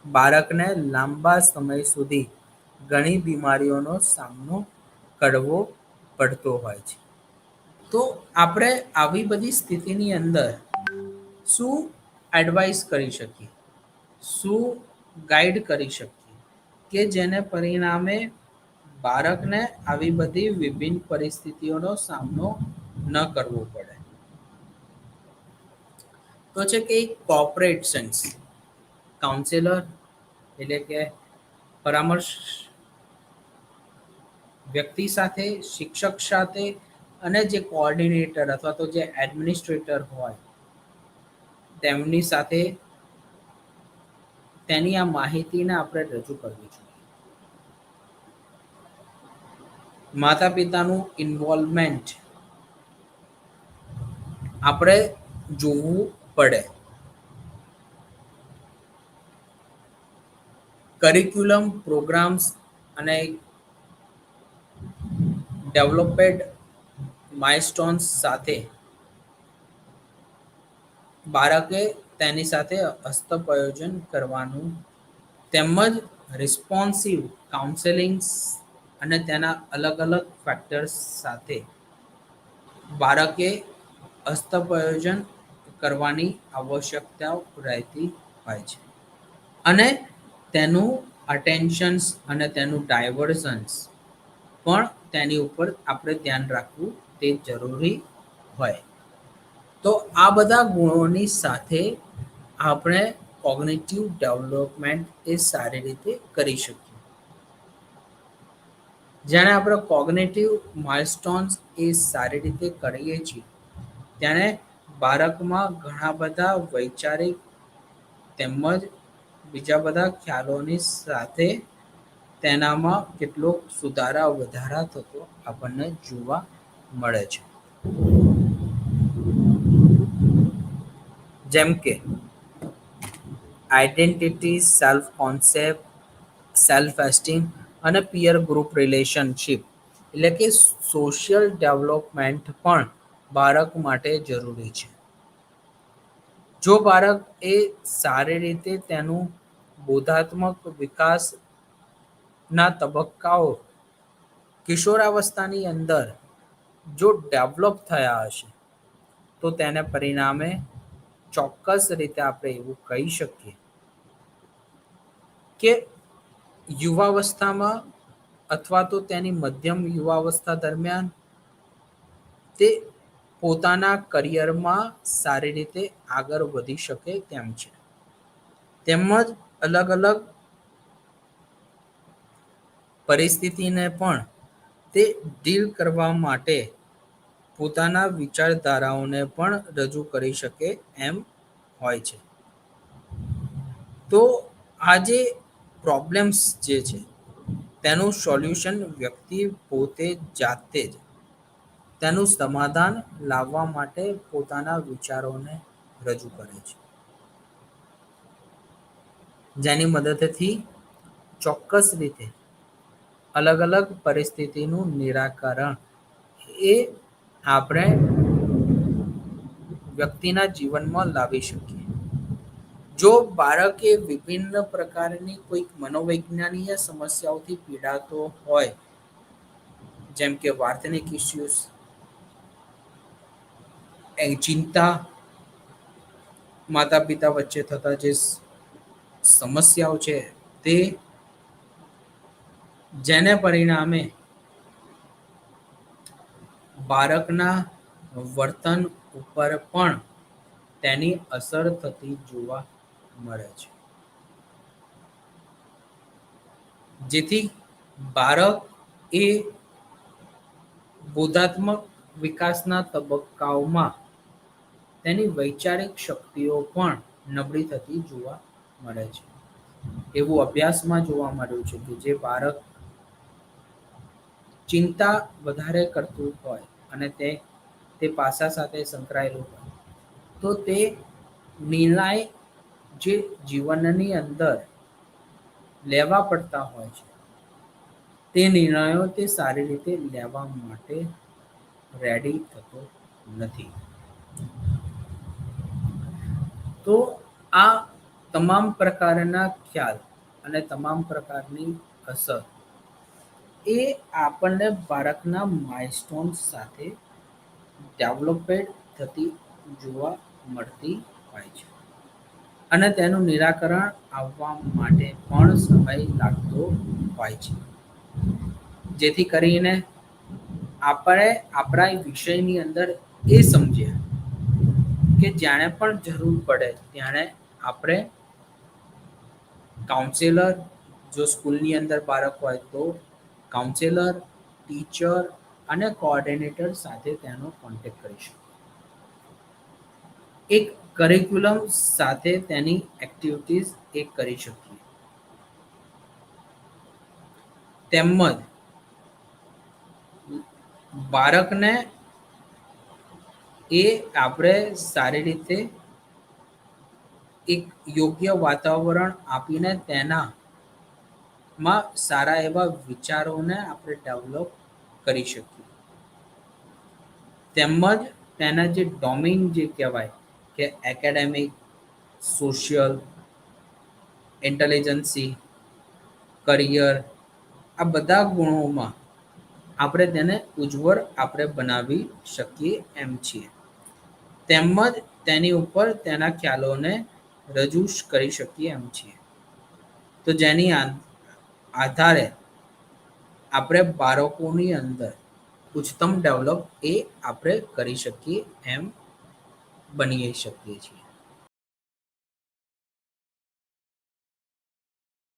બાળકને લાંબા સમય સુધી ઘણી બીમારીઓનો સામનો કરવો પડતો હોય છે. તો આપણે આવી બધી સ્થિતિની અંદર શું એડવાઇસ કરી શકીએ? શું ગાઈડ કરી શકીએ કે જેને પરિણામે બાળકને આવી બધી વિભિન્ન પરિસ્થિતિઓનો સામનો ન કરવો પડે? તો છે કે કોઓપરેશન્સ કાઉન્સિલર એટલે કે પરામર્શ વ્યક્તિ સાથે, શિક્ષક સાથે અને જે કોઓર્ડિનેટર અથવા તો જે એડમિનિસ્ટ્રેટર હોય તેમની સાથે તેની આ માહિતીને આપણે રજૂ કરવી જોઈએ. માતા-પિતાનું ઇન્વોલ્વમેન્ટ આપણે જોવું પડે. કરિક્યુલમ, પ્રોગ્રામ્સ અને ડેવલપેડ માઇલસ્ટોન્સ સાથે બાળકે તેની સાથે હસ્તપ્રયોજન કરવાનું તેમજ રિસ્પોન્સિવ કાઉન્સેલિંગ અને તેના અલગ અલગ ફેક્ટર્સ સાથે બાળકે હસ્તપ્રયોજન કરવાની આવશ્યકતાઓ રહેતી હોય છે. અને તેનું અટેન્શન્સ અને તેનું ડાયવર્ઝન્સ પણ તેની ઉપર આપણે ધ્યાન રાખવું તે જરૂરી હોય. તો આ બધા ગુણોની સાથે આપણે કોગ્નિટિવ ડેવલપમેન્ટ એ સારી રીતે કરી શકીએ. જ્યારે આપણે કોગ્નિટિવ માઇલસ્ટોન્સ એ સારી રીતે કરીએ છીએ ત્યારે બાળકમાં ઘણા બધા વૈચારિક તેમજ બીજા બધા ખ્યાલોની સાથે તેનામાં કેટલોક સુધારા વધારા થતો આપણને જોવા મળે છે. જેમ કે identity, self concept, self esteem અને પીયર ગ્રુપ રિલેશનશિપ એટલે કે સોશિયલ ડેવલપમેન્ટ પણ બાળક માટે જરૂરી છે. જો બાળક એ સારી રીતે તેનું બોધાત્મક વિકાસના તબક્કાઓ કિશોરાવસ્થાની અંદર જો ડેવલપ થયા હશે તો તેને પરિણામે ચોક્કસ રીતે આપણે એવું કહી શકીએ કે યુવાવસ્થામાં અથવા તો તેની મધ્યમ યુવાવસ્થા દરમિયાન તે પોતાના કરિયરમાં સારી રીતે આગળ વધી શકે તેમ છે. તેમજ અલગ અલગ પરિસ્થિતિને પણ તે ડીલ કરવા માટે પોતાના વિચારધારાઓને પણ રજૂ કરી શકે એમ હોય છે. તો આ જે પ્રોબ્લેમ્સ જે છે તેનું સોલ્યુશન વ્યક્તિ પોતે જાતે જ તેનું સમાધાન લાવવા માટે પોતાના વિચારોને રજૂ કરે છે. જેની મદદથી ચોક્કસ રીતે અલગ અલગ પરિસ્થિતિનું નિરાકરણ એ આપણે વ્યક્તિના જીવનમાં લાવી શકીએ. જો બાળકે વિભિન્ન પ્રકારની કોઈક મનોવૈજ્ઞાનિક સમસ્યાઓથી પીડાતો હોય જેમ કે વાર્તનિક ઇસ્યુઝ, ચિંતા, માતા પિતા વચ્ચે થતા જે સમસ્યાઓ છે તે જેને પરિણામે બાળકના વર્તન ઉપર પણ તેની અસર થતી જોવા મળે છે. જેથી બાળક એ બોધાત્મક વિકાસના તબક્કાઓમાં તેની વૈચારિક શક્તિઓ પણ નબળી થતી જોવા મળે છે. એવું અભ્યાસમાં જોવા મળ્યું છે કે જે બાળક ચિંતા વધારે કરતું હોય અને તે પાસા સાથે સંકળાયેલું હોય તો તે નિર્ણય જે જીવનની અંદર લેવા પડતા હોય છે તે નિર્ણયો તે સારી રીતે લેવા માટે રેડી થતો નથી. તો આ તમામ પ્રકારના ખ્યાલ અને તમામ પ્રકારની અસર એ આપણને બાળકના માઇલસ્ટોન સાથે ડેવલપેડ થતી જોવા મળતી હોય છે. અને તેનું નિરાકરણ આવવા માટે પણ સમય લાગતો હોય છે. જેથી કરીને આપણે આપણા વિષયની અંદર એ સમજ્યા કે જાણે પણ જરૂર પડે ત્યારે આપણે કાઉન્સિલર જો સ્કૂલની અંદર બાળક હોય તો કાઉન્સિલર ટીચર અને કોઓર્ડિનેટર સાથે તેનો કોન્ટેક્ટ કરી શકીએ. એક કરિક્યુલમ સાથે તેની એક્ટિવિટીઝ કરી શકીએ. તેમજ બાળકને એ આપણે સારી રીતે એક યોગ્ય વાતાવરણ આપીને તેનામાં સારા એવા વિચારોને આપણે ડેવલપ કરી શકીએ. તેમજ તેના જે ડોમેઇન જે કહેવાય કે એકેડેમિક, સોશિયલ, ઇન્ટેલિજન્સી, કરિયર, આ બધા ગુણોમાં આપણે તેને ઉજ્જવળ આપણે બનાવી શકીએ એમ છીએ. તેમજ તેની ઉપર તેના ખ્યાલોને રજૂ કરી શકીએ એમ છીએ. તો જેની આધારે આપણે બાળકોની અંદર ઉચ્ચતમ ડેવલપ આપણે કરી શકીએ એમ બની શકીએ છીએ.